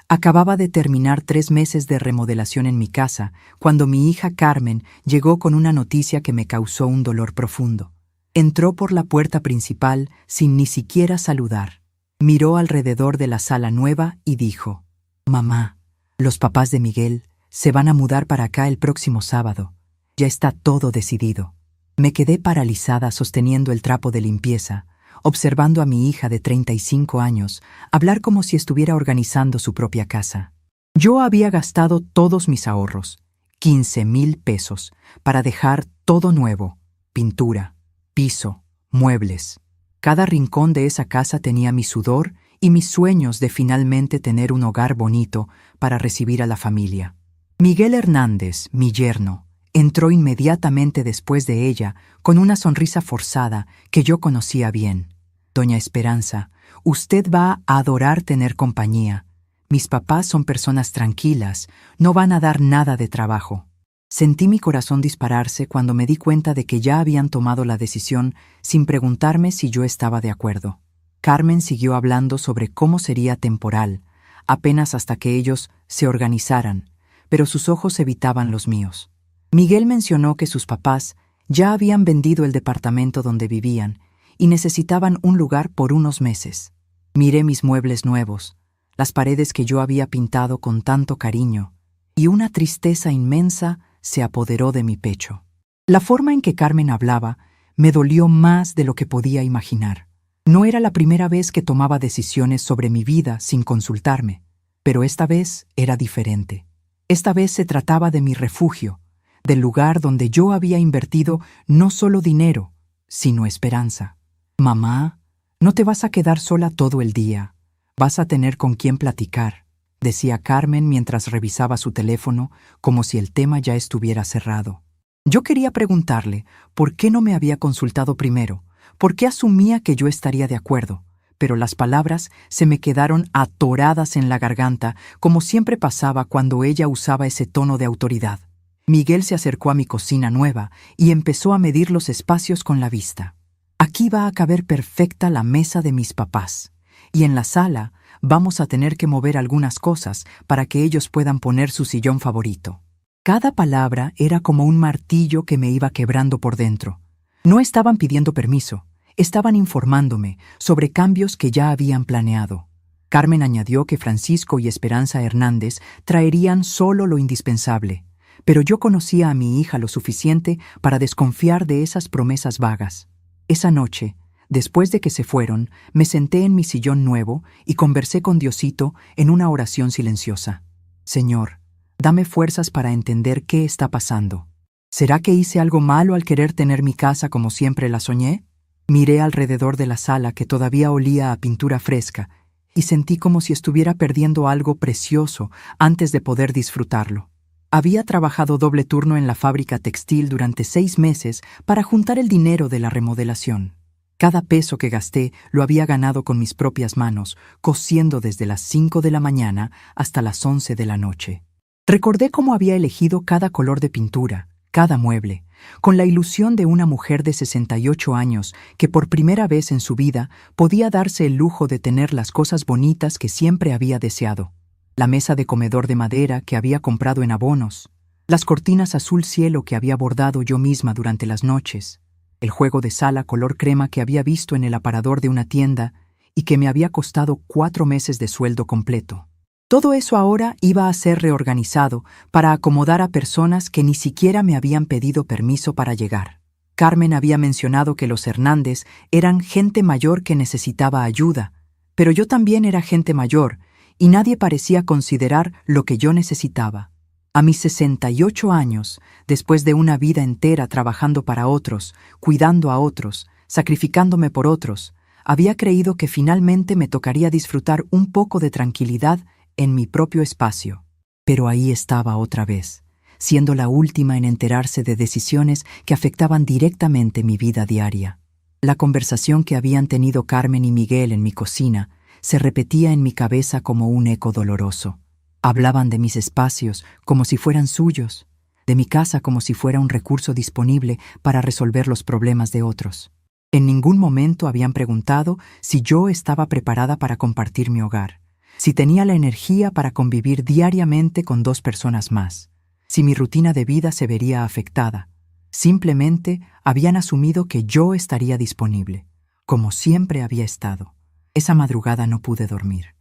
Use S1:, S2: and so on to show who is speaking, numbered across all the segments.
S1: Acababa de terminar 3 meses de remodelación en mi casa, cuando mi hija Carmen llegó con una noticia que me causó un dolor profundo. Entró por la puerta principal sin ni siquiera saludar. Miró alrededor de la sala nueva y dijo: «Mamá, los papás de Miguel se van a mudar para acá el próximo sábado. Ya está todo decidido». Me quedé paralizada sosteniendo el trapo de limpieza, observando a mi hija de 35 años hablar como si estuviera organizando su propia casa. Yo había gastado todos mis ahorros, 15,000 pesos, para dejar todo nuevo: pintura, piso, muebles. Cada rincón de esa casa tenía mi sudor y mis sueños de finalmente tener un hogar bonito para recibir a la familia. Miguel Hernández, mi yerno, entró inmediatamente después de ella con una sonrisa forzada que yo conocía bien. «Doña Esperanza, usted va a adorar tener compañía. Mis papás son personas tranquilas, no van a dar nada de trabajo». Sentí mi corazón dispararse cuando me di cuenta de que ya habían tomado la decisión sin preguntarme si yo estaba de acuerdo. Carmen siguió hablando sobre cómo sería temporal, apenas hasta que ellos se organizaran, pero sus ojos evitaban los míos. Miguel mencionó que sus papás ya habían vendido el departamento donde vivían y necesitaban un lugar por unos meses. Miré mis muebles nuevos, las paredes que yo había pintado con tanto cariño, y una tristeza inmensa se apoderó de mi pecho. La forma en que Carmen hablaba me dolió más de lo que podía imaginar. No era la primera vez que tomaba decisiones sobre mi vida sin consultarme, pero esta vez era diferente. Esta vez se trataba de mi refugio, del lugar donde yo había invertido no solo dinero, sino esperanza. «Mamá, no te vas a quedar sola todo el día. Vas a tener con quién platicar», decía Carmen mientras revisaba su teléfono como si el tema ya estuviera cerrado. Yo quería preguntarle por qué no me había consultado primero, por qué asumía que yo estaría de acuerdo, pero las palabras se me quedaron atoradas en la garganta, como siempre pasaba cuando ella usaba ese tono de autoridad. Miguel se acercó a mi cocina nueva y empezó a medir los espacios con la vista. «Aquí va a caber perfecta la mesa de mis papás, y en la sala vamos a tener que mover algunas cosas para que ellos puedan poner su sillón favorito». Cada palabra era como un martillo que me iba quebrando por dentro. No estaban pidiendo permiso, estaban informándome sobre cambios que ya habían planeado. Carmen añadió que Francisco y Esperanza Hernández traerían solo lo indispensable, pero yo conocía a mi hija lo suficiente para desconfiar de esas promesas vagas. Esa noche, después de que se fueron, me senté en mi sillón nuevo y conversé con Diosito en una oración silenciosa. «Señor, dame fuerzas para entender qué está pasando. ¿Será que hice algo malo al querer tener mi casa como siempre la soñé?». Miré alrededor de la sala que todavía olía a pintura fresca y sentí como si estuviera perdiendo algo precioso antes de poder disfrutarlo. Había trabajado doble turno en la fábrica textil durante 6 meses para juntar el dinero de la remodelación. Cada peso que gasté lo había ganado con mis propias manos, cosiendo desde las 5 de la mañana hasta las 11 de la noche. Recordé cómo había elegido cada color de pintura, cada mueble, con la ilusión de una mujer de 68 años que por primera vez en su vida podía darse el lujo de tener las cosas bonitas que siempre había deseado. La mesa de comedor de madera que había comprado en abonos, las cortinas azul cielo que había bordado yo misma durante las noches, el juego de sala color crema que había visto en el aparador de una tienda y que me había costado 4 meses de sueldo completo. Todo eso ahora iba a ser reorganizado para acomodar a personas que ni siquiera me habían pedido permiso para llegar. Carmen había mencionado que los Hernández eran gente mayor que necesitaba ayuda, pero yo también era gente mayor, y nadie parecía considerar lo que yo necesitaba. A mis 68 años, después de una vida entera trabajando para otros, cuidando a otros, sacrificándome por otros, había creído que finalmente me tocaría disfrutar un poco de tranquilidad en mi propio espacio. Pero ahí estaba otra vez, siendo la última en enterarse de decisiones que afectaban directamente mi vida diaria. La conversación que habían tenido Carmen y Miguel en mi cocina se repetía en mi cabeza como un eco doloroso. Hablaban de mis espacios como si fueran suyos, de mi casa como si fuera un recurso disponible para resolver los problemas de otros. En ningún momento habían preguntado si yo estaba preparada para compartir mi hogar. si tenía la energía para convivir diariamente con 2 personas más, si mi rutina de vida se vería afectada. Simplemente habían asumido que yo estaría disponible, como siempre había estado. Esa madrugada no pude dormir.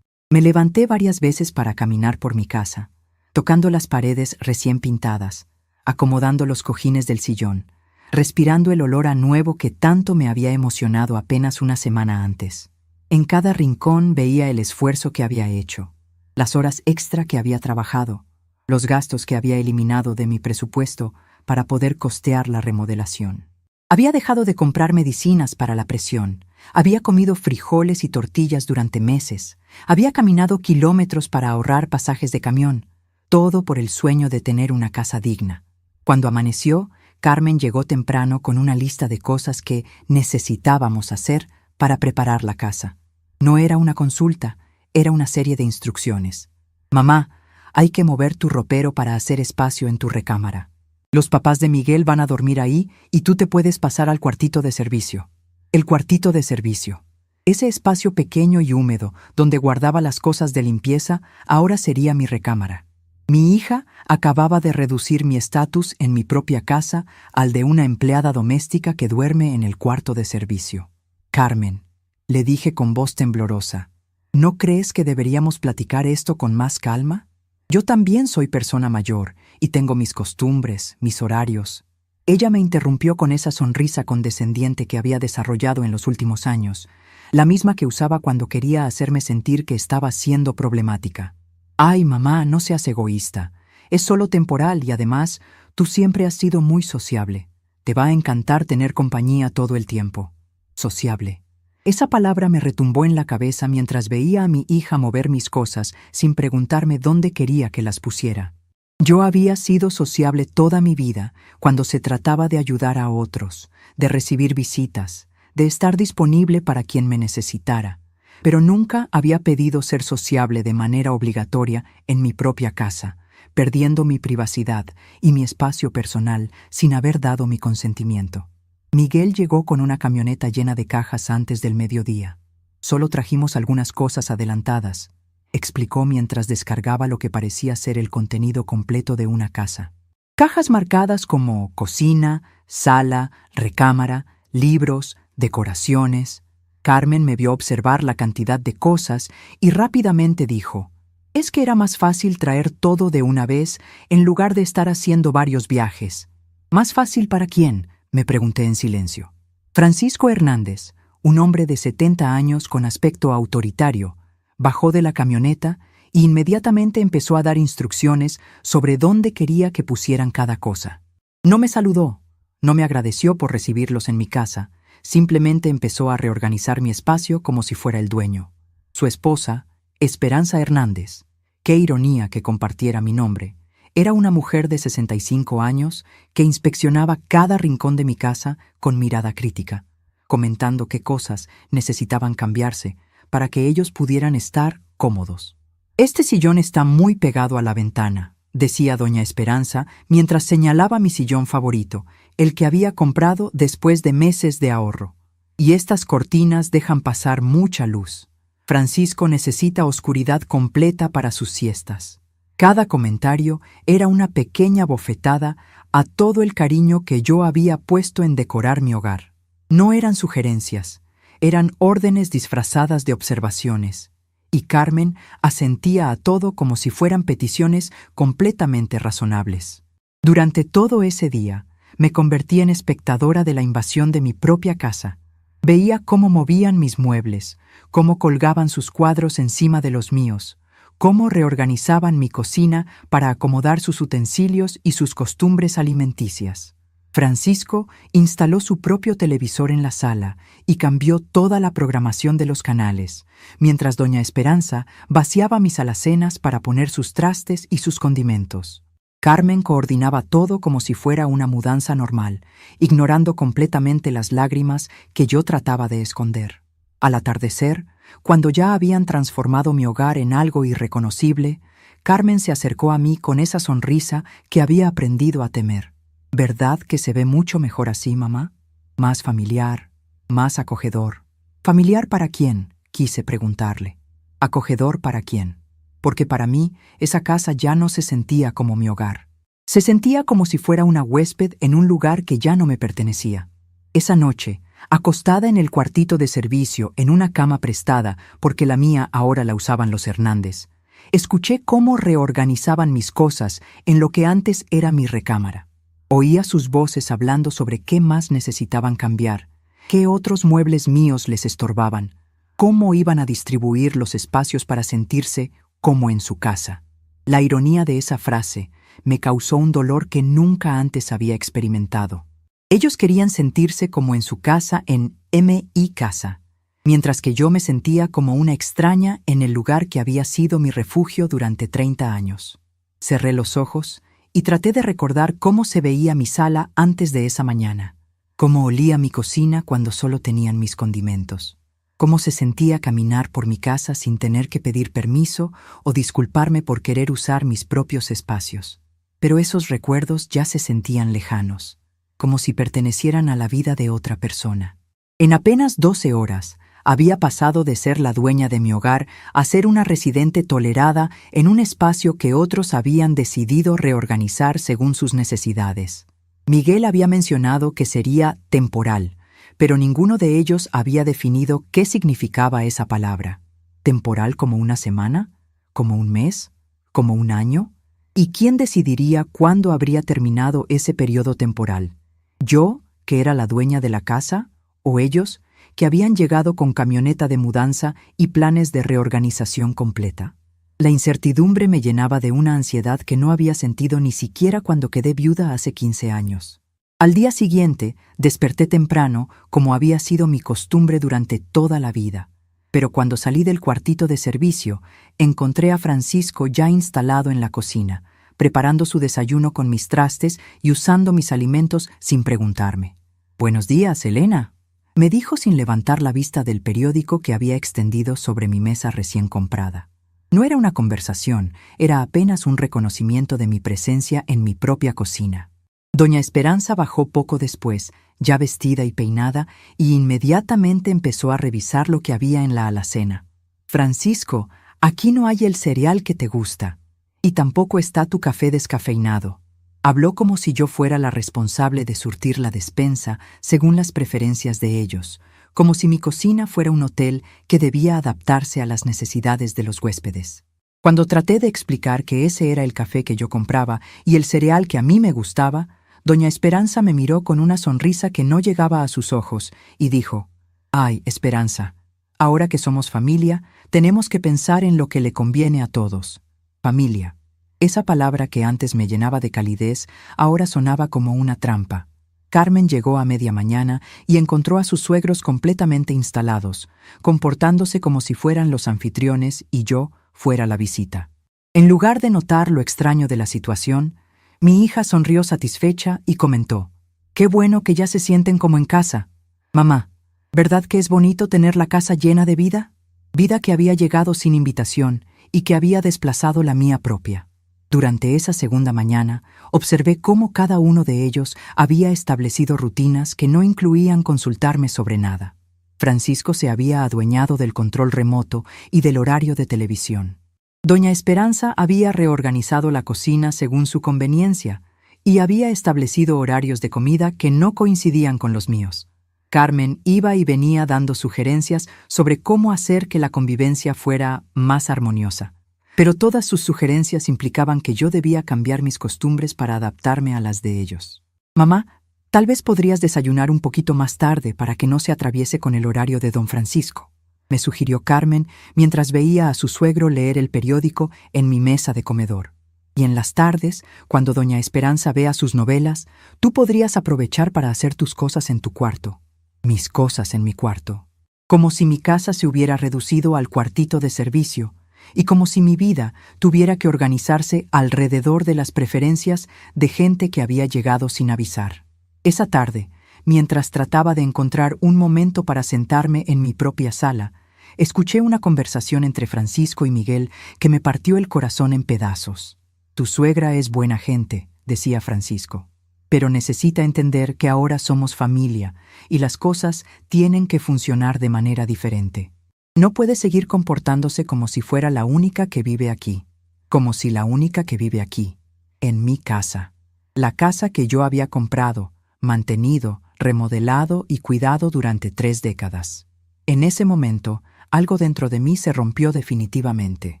S1: Me levanté varias veces para caminar por mi casa, tocando las paredes recién pintadas, acomodando los cojines del sillón, respirando el olor a nuevo que tanto me había emocionado apenas una semana antes. En cada rincón veía el esfuerzo que había hecho, las horas extra que había trabajado, los gastos que había eliminado de mi presupuesto para poder costear la remodelación. Había dejado de comprar medicinas para la presión, había comido frijoles y tortillas durante meses, había caminado kilómetros para ahorrar pasajes de camión, todo por el sueño de tener una casa digna. Cuando amaneció, Carmen llegó temprano con una lista de cosas que necesitábamos hacer para preparar la casa. No era una consulta, era una serie de instrucciones. Mamá, hay que mover tu ropero para hacer espacio en tu recámara. Los papás de Miguel van a dormir ahí y tú te puedes pasar al cuartito de servicio. El cuartito de servicio. Ese espacio pequeño y húmedo donde guardaba las cosas de limpieza ahora sería mi recámara. Mi hija acababa de reducir mi estatus en mi propia casa al de una empleada doméstica que duerme en el cuarto de servicio. Carmen, le dije con voz temblorosa, ¿no crees que deberíamos platicar esto con más calma? Yo también soy persona mayor y tengo mis costumbres, mis horarios. Ella me interrumpió con esa sonrisa condescendiente que había desarrollado en los últimos años, la misma que usaba cuando quería hacerme sentir que estaba siendo problemática. Ay, mamá, no seas egoísta. Es solo temporal y además, tú siempre has sido muy sociable. Te va a encantar tener compañía todo el tiempo. Sociable. Esa palabra me retumbó en la cabeza mientras veía a mi hija mover mis cosas sin preguntarme dónde quería que las pusiera. Yo había sido sociable toda mi vida cuando se trataba de ayudar a otros, de recibir visitas, de estar disponible para quien me necesitara, pero nunca había pedido ser sociable de manera obligatoria en mi propia casa, perdiendo mi privacidad y mi espacio personal sin haber dado mi consentimiento. Miguel llegó con una camioneta llena de cajas antes del mediodía. Solo trajimos algunas cosas adelantadas, explicó mientras descargaba lo que parecía ser el contenido completo de una casa. Cajas marcadas como cocina, sala, recámara, libros, decoraciones. Carmen me vio observar la cantidad de cosas y rápidamente dijo, «Es que era más fácil traer todo de una vez en lugar de estar haciendo varios viajes». ¿Más fácil para quién?, me pregunté en silencio. Francisco Hernández, un hombre de 70 años con aspecto autoritario, bajó de la camioneta e inmediatamente empezó a dar instrucciones sobre dónde quería que pusieran cada cosa. No me saludó, no me agradeció por recibirlos en mi casa, simplemente empezó a reorganizar mi espacio como si fuera el dueño. Su esposa, Esperanza Hernández, qué ironía que compartiera mi nombre, era una mujer de 65 años que inspeccionaba cada rincón de mi casa con mirada crítica, comentando qué cosas necesitaban cambiarse para que ellos pudieran estar cómodos. «Este sillón está muy pegado a la ventana», decía doña Esperanza mientras señalaba mi sillón favorito, el que había comprado después de meses de ahorro. «Y estas cortinas dejan pasar mucha luz. Francisco necesita oscuridad completa para sus siestas». Cada comentario era una pequeña bofetada a todo el cariño que yo había puesto en decorar mi hogar. No eran sugerencias, eran órdenes disfrazadas de observaciones, y Carmen asentía a todo como si fueran peticiones completamente razonables. Durante todo ese día, me convertí en espectadora de la invasión de mi propia casa. Veía cómo movían mis muebles, cómo colgaban sus cuadros encima de los míos, cómo reorganizaban mi cocina para acomodar sus utensilios y sus costumbres alimenticias. Francisco instaló su propio televisor en la sala y cambió toda la programación de los canales, mientras doña Esperanza vaciaba mis alacenas para poner sus trastes y sus condimentos. Carmen coordinaba todo como si fuera una mudanza normal, ignorando completamente las lágrimas que yo trataba de esconder. Al atardecer, cuando ya habían transformado mi hogar en algo irreconocible, Carmen se acercó a mí con esa sonrisa que había aprendido a temer. «¿Verdad que se ve mucho mejor así, mamá? Más familiar, más acogedor». «¿Familiar para quién?», quise preguntarle. ¿Acogedor para quién? Porque para mí esa casa ya no se sentía como mi hogar. Se sentía como si fuera una huésped en un lugar que ya no me pertenecía. Esa noche, acostada en el cuartito de servicio en una cama prestada, porque la mía ahora la usaban los Hernández, escuché cómo reorganizaban mis cosas en lo que antes era mi recámara. Oía sus voces hablando sobre qué más necesitaban cambiar, qué otros muebles míos les estorbaban, cómo iban a distribuir los espacios para sentirse como en su casa. La ironía de esa frase me causó un dolor que nunca antes había experimentado. Ellos querían sentirse como en su casa en mi casa, mientras que yo me sentía como una extraña en el lugar que había sido mi refugio durante 30 años. Cerré los ojos y traté de recordar cómo se veía mi sala antes de esa mañana, cómo olía mi cocina cuando solo tenían mis condimentos, cómo se sentía caminar por mi casa sin tener que pedir permiso o disculparme por querer usar mis propios espacios. Pero esos recuerdos ya se sentían lejanos, como si pertenecieran a la vida de otra persona. En apenas 12 horas, había pasado de ser la dueña de mi hogar a ser una residente tolerada en un espacio que otros habían decidido reorganizar según sus necesidades. Miguel había mencionado que sería temporal, pero ninguno de ellos había definido qué significaba esa palabra. ¿Temporal como una semana? ¿Como un mes? ¿Como un año? ¿Y quién decidiría cuándo habría terminado ese periodo temporal? ¿Yo, que era la dueña de la casa, o ellos, que habían llegado con camioneta de mudanza y planes de reorganización completa? La incertidumbre me llenaba de una ansiedad que no había sentido ni siquiera cuando quedé viuda hace 15 años. Al día siguiente, desperté temprano, como había sido mi costumbre durante toda la vida. Pero cuando salí del cuartito de servicio, encontré a Francisco ya instalado en la cocina, preparando su desayuno con mis trastes y usando mis alimentos sin preguntarme. «Buenos días, Elena», me dijo sin levantar la vista del periódico que había extendido sobre mi mesa recién comprada. No era una conversación, era apenas un reconocimiento de mi presencia en mi propia cocina. Doña Esperanza bajó poco después, ya vestida y peinada, y inmediatamente empezó a revisar lo que había en la alacena. «Francisco, aquí no hay el cereal que te gusta, y tampoco está tu café descafeinado». Habló como si yo fuera la responsable de surtir la despensa según las preferencias de ellos, como si mi cocina fuera un hotel que debía adaptarse a las necesidades de los huéspedes. Cuando traté de explicar que ese era el café que yo compraba y el cereal que a mí me gustaba, doña Esperanza me miró con una sonrisa que no llegaba a sus ojos y dijo: «Ay, Esperanza, ahora que somos familia, tenemos que pensar en lo que le conviene a todos. Familia». Esa palabra que antes me llenaba de calidez, ahora sonaba como una trampa. Carmen llegó a media mañana y encontró a sus suegros completamente instalados, comportándose como si fueran los anfitriones y yo fuera la visita. En lugar de notar lo extraño de la situación, mi hija sonrió satisfecha y comentó: «Qué bueno que ya se sienten como en casa. Mamá, ¿verdad que es bonito tener la casa llena de vida? Vida que había llegado sin invitación y que había desplazado la mía propia». Durante esa segunda mañana, observé cómo cada uno de ellos había establecido rutinas que no incluían consultarme sobre nada. Francisco se había adueñado del control remoto y del horario de televisión. Doña Esperanza había reorganizado la cocina según su conveniencia y había establecido horarios de comida que no coincidían con los míos. Carmen iba y venía dando sugerencias sobre cómo hacer que la convivencia fuera más armoniosa. Pero todas sus sugerencias implicaban que yo debía cambiar mis costumbres para adaptarme a las de ellos. «Mamá, tal vez podrías desayunar un poquito más tarde para que no se atraviese con el horario de don Francisco», me sugirió Carmen mientras veía a su suegro leer el periódico en mi mesa de comedor. «Y en las tardes, cuando doña Esperanza vea sus novelas, tú podrías aprovechar para hacer tus cosas en tu cuarto». Mis cosas en mi cuarto. Como si mi casa se hubiera reducido al cuartito de servicio, y como si mi vida tuviera que organizarse alrededor de las preferencias de gente que había llegado sin avisar. Esa tarde, mientras trataba de encontrar un momento para sentarme en mi propia sala, escuché una conversación entre Francisco y Miguel que me partió el corazón en pedazos. «Tu suegra es buena gente», decía Francisco, «pero necesita entender que ahora somos familia y las cosas tienen que funcionar de manera diferente». No puede seguir comportándose como si fuera la única que vive aquí, como si la única que vive aquí, en mi casa. La casa que yo había comprado, mantenido, remodelado y cuidado durante 3 décadas. En ese momento, algo dentro de mí se rompió definitivamente.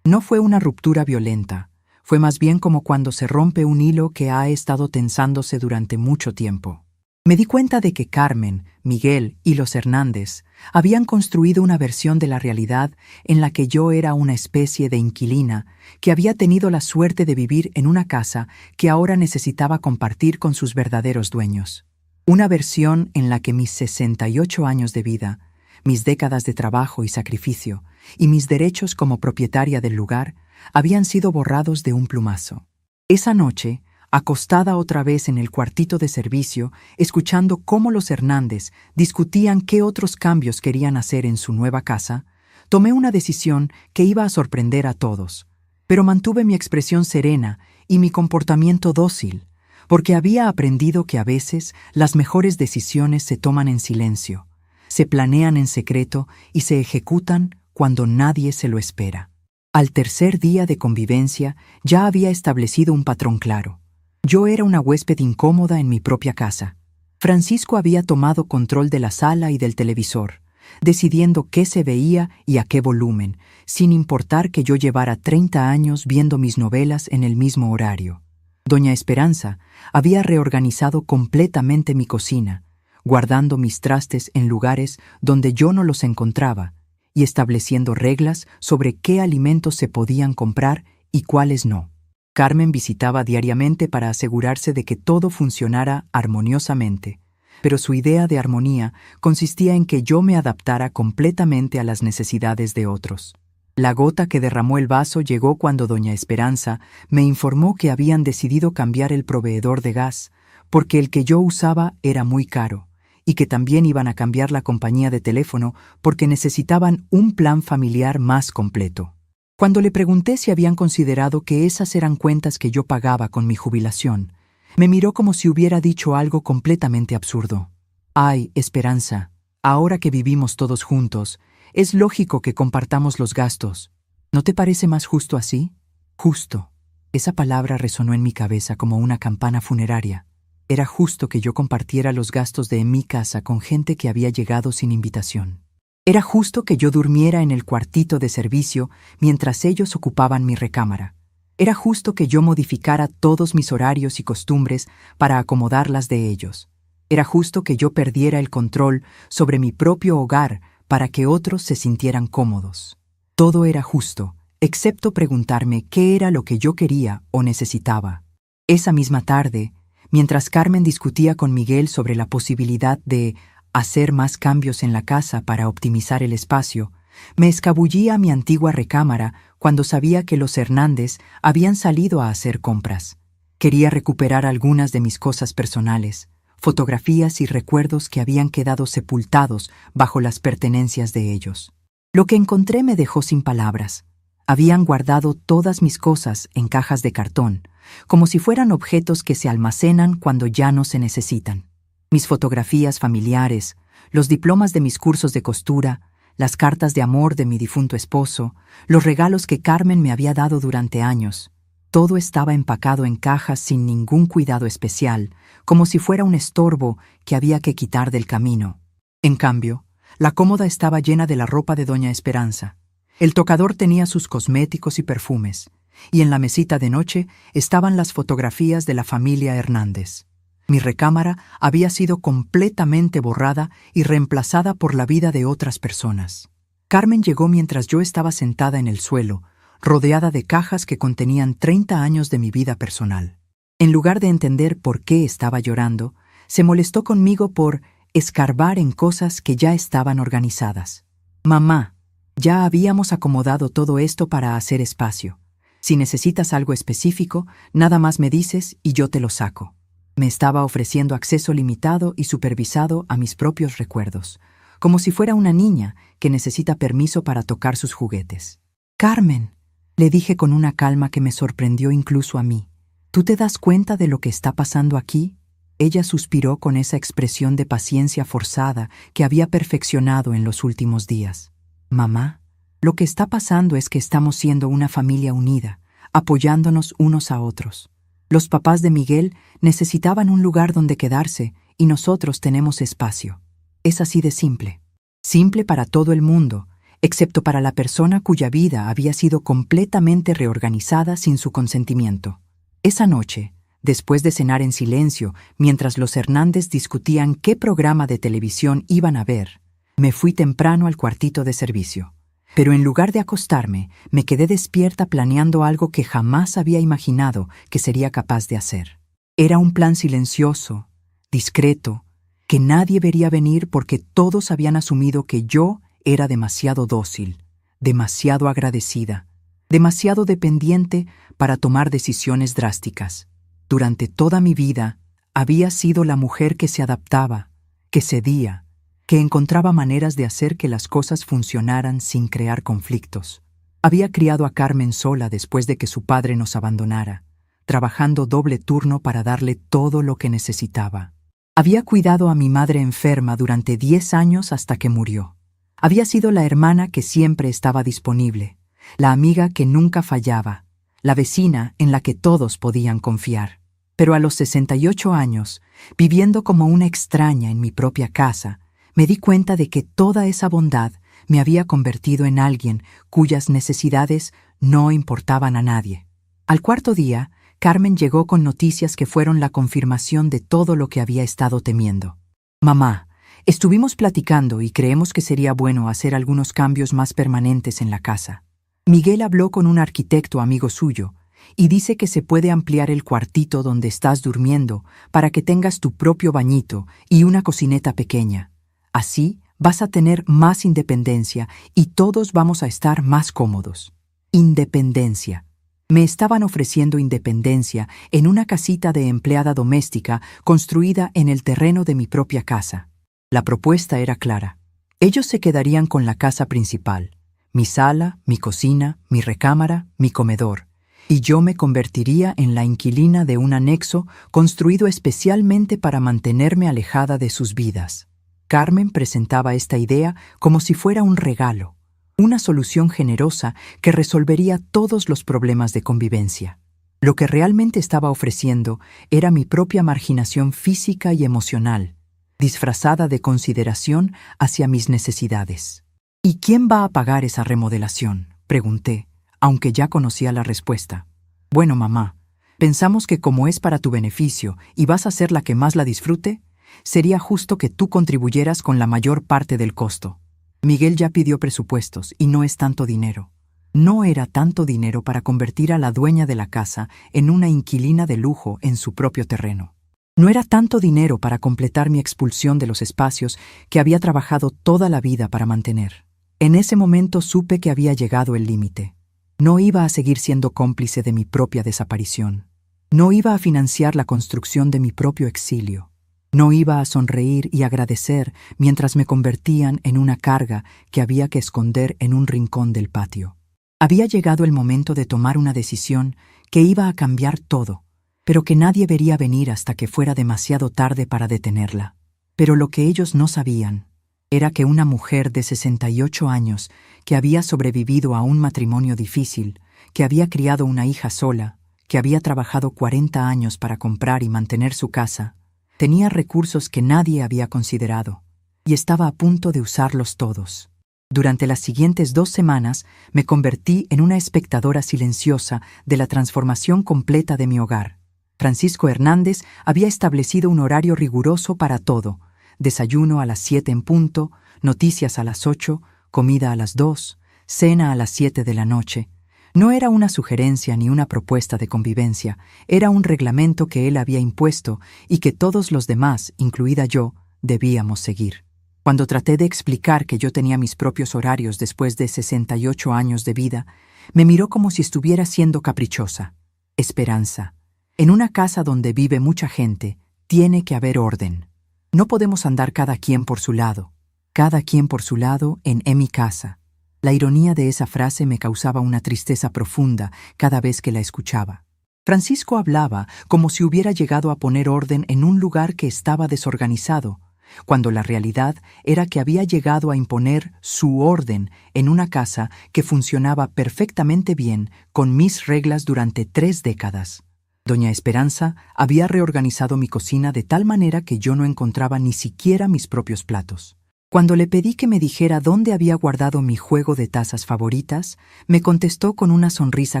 S1: No fue una ruptura violenta, fue más bien como cuando se rompe un hilo que ha estado tensándose durante mucho tiempo. Me di cuenta de que Carmen, Miguel y los Hernández habían construido una versión de la realidad en la que yo era una especie de inquilina que había tenido la suerte de vivir en una casa que ahora necesitaba compartir con sus verdaderos dueños. Una versión en la que mis 68 años de vida, mis décadas de trabajo y sacrificio, y mis derechos como propietaria del lugar habían sido borrados de un plumazo. Esa noche, acostada otra vez en el cuartito de servicio, escuchando cómo los Hernández discutían qué otros cambios querían hacer en su nueva casa, tomé una decisión que iba a sorprender a todos, pero mantuve mi expresión serena y mi comportamiento dócil, porque había aprendido que a veces las mejores decisiones se toman en silencio, se planean en secreto y se ejecutan cuando nadie se lo espera. Al tercer día de convivencia ya había establecido un patrón claro. Yo era una huésped incómoda en mi propia casa. Francisco había tomado control de la sala y del televisor, decidiendo qué se veía y a qué volumen, sin importar que yo llevara 30 años viendo mis novelas en el mismo horario. Doña Esperanza había reorganizado completamente mi cocina, guardando mis trastes en lugares donde yo no los encontraba y estableciendo reglas sobre qué alimentos se podían comprar y cuáles no. Carmen visitaba diariamente para asegurarse de que todo funcionara armoniosamente, pero su idea de armonía consistía en que yo me adaptara completamente a las necesidades de otros. La gota que derramó el vaso llegó cuando doña Esperanza me informó que habían decidido cambiar el proveedor de gas, porque el que yo usaba era muy caro, y que también iban a cambiar la compañía de teléfono porque necesitaban un plan familiar más completo. Cuando le pregunté si habían considerado que esas eran cuentas que yo pagaba con mi jubilación, me miró como si hubiera dicho algo completamente absurdo. Ay, Esperanza, ahora que vivimos todos juntos, es lógico que compartamos los gastos. ¿No te parece más justo así? Justo. Esa palabra resonó en mi cabeza como una campana funeraria. Era justo que yo compartiera los gastos de mi casa con gente que había llegado sin invitación. Era justo que yo durmiera en el cuartito de servicio mientras ellos ocupaban mi recámara. Era justo que yo modificara todos mis horarios y costumbres para acomodarlas de ellos. Era justo que yo perdiera el control sobre mi propio hogar para que otros se sintieran cómodos. Todo era justo, excepto preguntarme qué era lo que yo quería o necesitaba. Esa misma tarde, mientras Carmen discutía con Miguel sobre la posibilidad de hacer más cambios en la casa para optimizar el espacio, me escabullí a mi antigua recámara cuando sabía que los Hernández habían salido a hacer compras. Quería recuperar algunas de mis cosas personales, fotografías y recuerdos que habían quedado sepultados bajo las pertenencias de ellos. Lo que encontré me dejó sin palabras. Habían guardado todas mis cosas en cajas de cartón, como si fueran objetos que se almacenan cuando ya no se necesitan. Mis fotografías familiares, los diplomas de mis cursos de costura, las cartas de amor de mi difunto esposo, los regalos que Carmen me había dado durante años. Todo estaba empacado en cajas sin ningún cuidado especial, como si fuera un estorbo que había que quitar del camino. En cambio, la cómoda estaba llena de la ropa de doña Esperanza. El tocador tenía sus cosméticos y perfumes, y en la mesita de noche estaban las fotografías de la familia Hernández. Mi recámara había sido completamente borrada y reemplazada por la vida de otras personas. Carmen llegó mientras yo estaba sentada en el suelo, rodeada de cajas que contenían 30 años de mi vida personal. En lugar de entender por qué estaba llorando, se molestó conmigo por escarbar en cosas que ya estaban organizadas. Mamá, ya habíamos acomodado todo esto para hacer espacio. Si necesitas algo específico, nada más me dices y yo te lo saco. Me estaba ofreciendo acceso limitado y supervisado a mis propios recuerdos, como si fuera una niña que necesita permiso para tocar sus juguetes. Carmen, le dije con una calma que me sorprendió incluso a mí. ¿Tú te das cuenta de lo que está pasando aquí? Ella suspiró con esa expresión de paciencia forzada que había perfeccionado en los últimos días. Mamá, lo que está pasando es que estamos siendo una familia unida, apoyándonos unos a otros. Los papás de Miguel necesitaban un lugar donde quedarse y nosotros tenemos espacio. Es así de simple. Simple para todo el mundo, excepto para la persona cuya vida había sido completamente reorganizada sin su consentimiento. Esa noche, después de cenar en silencio, mientras los Hernández discutían qué programa de televisión iban a ver, me fui temprano al cuartito de servicio. Pero en lugar de acostarme, me quedé despierta planeando algo que jamás había imaginado que sería capaz de hacer. Era un plan silencioso, discreto, que nadie vería venir porque todos habían asumido que yo era demasiado dócil, demasiado agradecida, demasiado dependiente para tomar decisiones drásticas. Durante toda mi vida, había sido la mujer que se adaptaba, que cedía, que encontraba maneras de hacer que las cosas funcionaran sin crear conflictos. Había criado a Carmen sola después de que su padre nos abandonara, trabajando doble turno para darle todo lo que necesitaba. Había cuidado a mi madre enferma durante 10 años hasta que murió. Había sido la hermana que siempre estaba disponible, la amiga que nunca fallaba, la vecina en la que todos podían confiar. Pero a los 68 años, viviendo como una extraña en mi propia casa, me di cuenta de que toda esa bondad me había convertido en alguien cuyas necesidades no importaban a nadie. Al cuarto día, Carmen llegó con noticias que fueron la confirmación de todo lo que había estado temiendo. Mamá, estuvimos platicando y creemos que sería bueno hacer algunos cambios más permanentes en la casa. Miguel habló con un arquitecto amigo suyo y dice que se puede ampliar el cuartito donde estás durmiendo para que tengas tu propio bañito y una cocineta pequeña. Así vas a tener más independencia y todos vamos a estar más cómodos. Independencia. Me estaban ofreciendo independencia en una casita de empleada doméstica construida en el terreno de mi propia casa. La propuesta era clara. Ellos se quedarían con la casa principal, mi sala, mi cocina, mi recámara, mi comedor, y yo me convertiría en la inquilina de un anexo construido especialmente para mantenerme alejada de sus vidas. Carmen presentaba esta idea como si fuera un regalo, una solución generosa que resolvería todos los problemas de convivencia. Lo que realmente estaba ofreciendo era mi propia marginación física y emocional, disfrazada de consideración hacia mis necesidades. ¿Y quién va a pagar esa remodelación?, pregunté, aunque ya conocía la respuesta. Bueno, mamá, pensamos que como es para tu beneficio y vas a ser la que más la disfrute, sería justo que tú contribuyeras con la mayor parte del costo. Miguel ya pidió presupuestos y no es tanto dinero. No era tanto dinero para convertir a la dueña de la casa en una inquilina de lujo en su propio terreno. No era tanto dinero para completar mi expulsión de los espacios que había trabajado toda la vida para mantener. En ese momento supe que había llegado el límite. No iba a seguir siendo cómplice de mi propia desaparición. No iba a financiar la construcción de mi propio exilio. No iba a sonreír y agradecer mientras me convertían en una carga que había que esconder en un rincón del patio. Había llegado el momento de tomar una decisión que iba a cambiar todo, pero que nadie vería venir hasta que fuera demasiado tarde para detenerla. Pero lo que ellos no sabían era que una mujer de 68 años, que había sobrevivido a un matrimonio difícil, que había criado una hija sola, que había trabajado 40 años para comprar y mantener su casa, tenía recursos que nadie había considerado, y estaba a punto de usarlos todos. Durante las siguientes 2 semanas me convertí en una espectadora silenciosa de la transformación completa de mi hogar. Francisco Hernández había establecido un horario riguroso para todo: desayuno a las 7 en punto, noticias a las 8, comida a las 2, cena a las 7 de la noche. No era una sugerencia ni una propuesta de convivencia, era un reglamento que él había impuesto y que todos los demás, incluida yo, debíamos seguir. Cuando traté de explicar que yo tenía mis propios horarios después de 68 años de vida, me miró como si estuviera siendo caprichosa. Esperanza. En una casa donde vive mucha gente, tiene que haber orden. No podemos andar cada quien por su lado. Cada quien por su lado en mi casa. La ironía de esa frase me causaba una tristeza profunda cada vez que la escuchaba. Francisco hablaba como si hubiera llegado a poner orden en un lugar que estaba desorganizado, cuando la realidad era que había llegado a imponer su orden en una casa que funcionaba perfectamente bien con mis reglas durante 3 décadas. Doña Esperanza había reorganizado mi cocina de tal manera que yo no encontraba ni siquiera mis propios platos. Cuando le pedí que me dijera dónde había guardado mi juego de tazas favoritas, me contestó con una sonrisa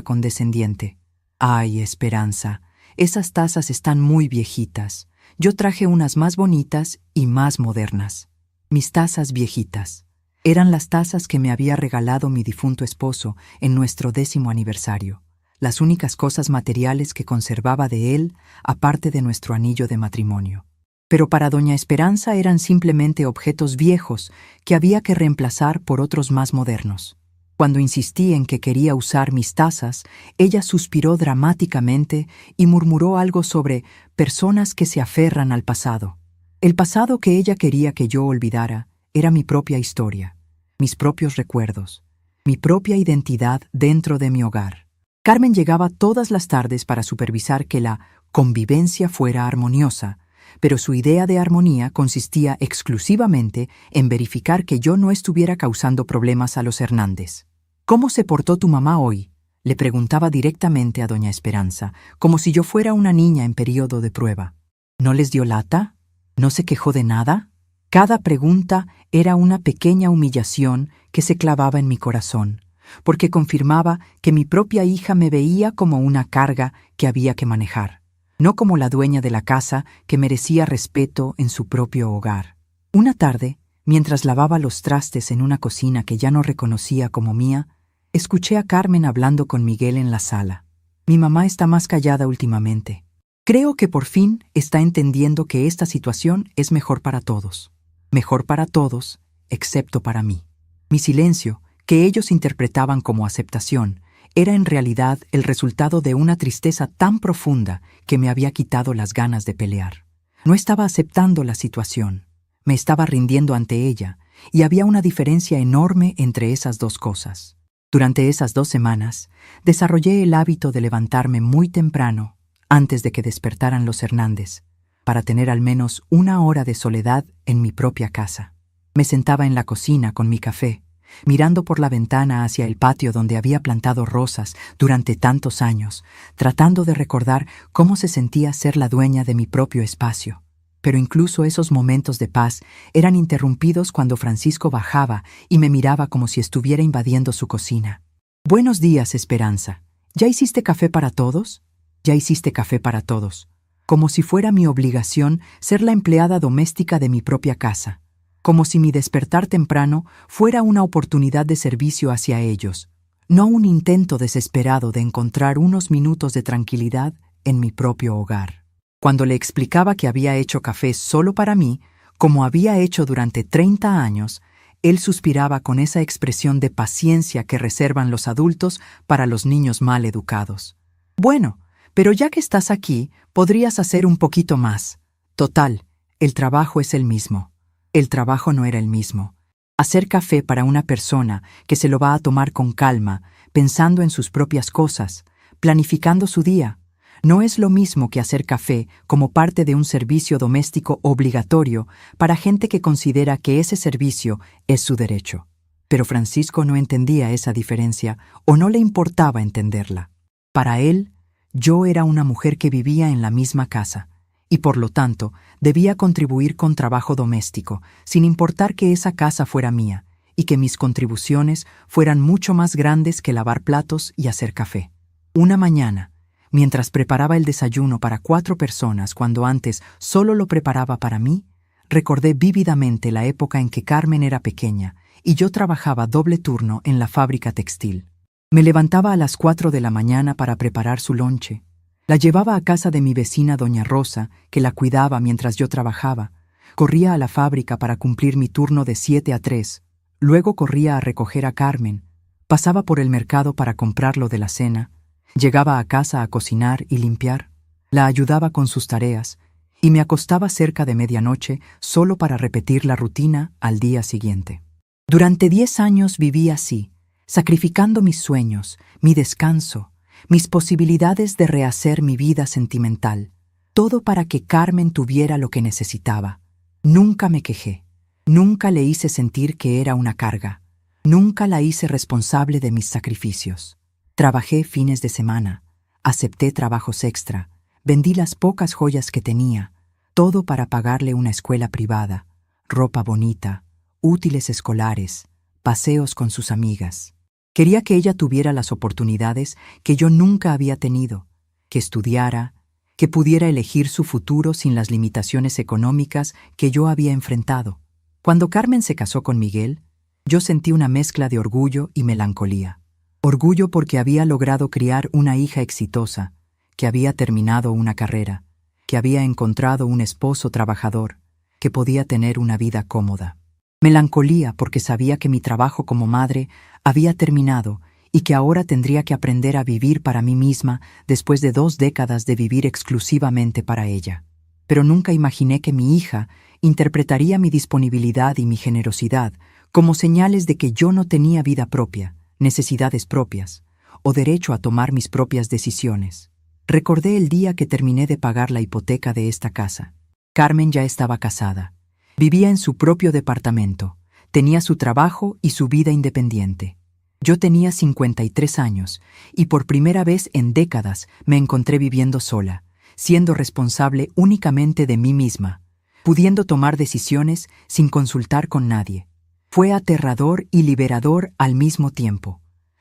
S1: condescendiente. «Ay, Esperanza, esas tazas están muy viejitas. Yo traje unas más bonitas y más modernas». Mis tazas viejitas. Eran las tazas que me había regalado mi difunto esposo en nuestro 10º aniversario. Las únicas cosas materiales que conservaba de él, aparte de nuestro anillo de matrimonio. Pero para doña Esperanza eran simplemente objetos viejos que había que reemplazar por otros más modernos. Cuando insistí en que quería usar mis tazas, ella suspiró dramáticamente y murmuró algo sobre personas que se aferran al pasado. El pasado que ella quería que yo olvidara era mi propia historia, mis propios recuerdos, mi propia identidad dentro de mi hogar. Carmen llegaba todas las tardes para supervisar que la convivencia fuera armoniosa, pero su idea de armonía consistía exclusivamente en verificar que yo no estuviera causando problemas a los Hernández. «¿Cómo se portó tu mamá hoy?», le preguntaba directamente a doña Esperanza, como si yo fuera una niña en periodo de prueba. «¿No les dio lata? ¿No se quejó de nada?». Cada pregunta era una pequeña humillación que se clavaba en mi corazón, porque confirmaba que mi propia hija me veía como una carga que había que manejar, no como la dueña de la casa que merecía respeto en su propio hogar. Una tarde, mientras lavaba los trastes en una cocina que ya no reconocía como mía, escuché a Carmen hablando con Miguel en la sala. «Mi mamá está más callada últimamente. Creo que por fin está entendiendo que esta situación es mejor para todos. Mejor para todos, excepto para mí». Mi silencio, que ellos interpretaban como aceptación, era en realidad el resultado de una tristeza tan profunda que me había quitado las ganas de pelear. No estaba aceptando la situación, me estaba rindiendo ante ella, y había una diferencia enorme entre esas dos cosas. Durante esas 2 semanas, desarrollé el hábito de levantarme muy temprano, antes de que despertaran los Hernández, para tener al menos 1 hora de soledad en mi propia casa. Me sentaba en la cocina con mi café, mirando por la ventana hacia el patio donde había plantado rosas durante tantos años, tratando de recordar cómo se sentía ser la dueña de mi propio espacio. Pero incluso esos momentos de paz eran interrumpidos cuando Francisco bajaba y me miraba como si estuviera invadiendo su cocina. «Buenos días, Esperanza. ¿Ya hiciste café para todos?». «Ya hiciste café para todos». Como si fuera mi obligación ser la empleada doméstica de mi propia casa. Como si mi despertar temprano fuera una oportunidad de servicio hacia ellos, no un intento desesperado de encontrar unos minutos de tranquilidad en mi propio hogar. Cuando le explicaba que había hecho café solo para mí, como había hecho durante 30 años, él suspiraba con esa expresión de paciencia que reservan los adultos para los niños mal educados. «Bueno, pero ya que estás aquí, podrías hacer un poquito más. Total, el trabajo es el mismo». El trabajo no era el mismo. Hacer café para una persona que se lo va a tomar con calma, pensando en sus propias cosas, planificando su día, no es lo mismo que hacer café como parte de un servicio doméstico obligatorio para gente que considera que ese servicio es su derecho. Pero Francisco no entendía esa diferencia o no le importaba entenderla. Para él, yo era una mujer que vivía en la misma casa y por lo tanto debía contribuir con trabajo doméstico, sin importar que esa casa fuera mía y que mis contribuciones fueran mucho más grandes que lavar platos y hacer café. Una mañana, mientras preparaba el desayuno para 4 personas cuando antes solo lo preparaba para mí, recordé vívidamente la época en que Carmen era pequeña y yo trabajaba doble turno en la fábrica textil. Me levantaba a las 4 de la mañana para preparar su lonche. La llevaba a casa de mi vecina doña Rosa, que la cuidaba mientras yo trabajaba. Corría a la fábrica para cumplir mi turno de 7 a 3. Luego corría a recoger a Carmen. Pasaba por el mercado para comprar lo de la cena. Llegaba a casa a cocinar y limpiar. La ayudaba con sus tareas y me acostaba cerca de medianoche solo para repetir la rutina al día siguiente. Durante 10 años viví así, sacrificando mis sueños, mi descanso, mis posibilidades de rehacer mi vida sentimental, todo para que Carmen tuviera lo que necesitaba. Nunca me quejé. Nunca le hice sentir que era una carga. Nunca la hice responsable de mis sacrificios. Trabajé fines de semana. Acepté trabajos extra. Vendí las pocas joyas que tenía. Todo para pagarle una escuela privada, ropa bonita, útiles escolares, paseos con sus amigas. Quería que ella tuviera las oportunidades que yo nunca había tenido, que estudiara, que pudiera elegir su futuro sin las limitaciones económicas que yo había enfrentado. Cuando Carmen se casó con Miguel, yo sentí una mezcla de orgullo y melancolía. Orgullo porque había logrado criar una hija exitosa, que había terminado una carrera, que había encontrado un esposo trabajador, que podía tener una vida cómoda. Melancolía porque sabía que mi trabajo como madre había terminado y que ahora tendría que aprender a vivir para mí misma después de 2 décadas de vivir exclusivamente para ella. Pero nunca imaginé que mi hija interpretaría mi disponibilidad y mi generosidad como señales de que yo no tenía vida propia, necesidades propias, o derecho a tomar mis propias decisiones. Recordé el día que terminé de pagar la hipoteca de esta casa. Carmen ya estaba casada. Vivía en su propio departamento. Tenía su trabajo y su vida independiente. Yo tenía 53 años y por primera vez en décadas me encontré viviendo sola, siendo responsable únicamente de mí misma, pudiendo tomar decisiones sin consultar con nadie. Fue aterrador y liberador al mismo tiempo.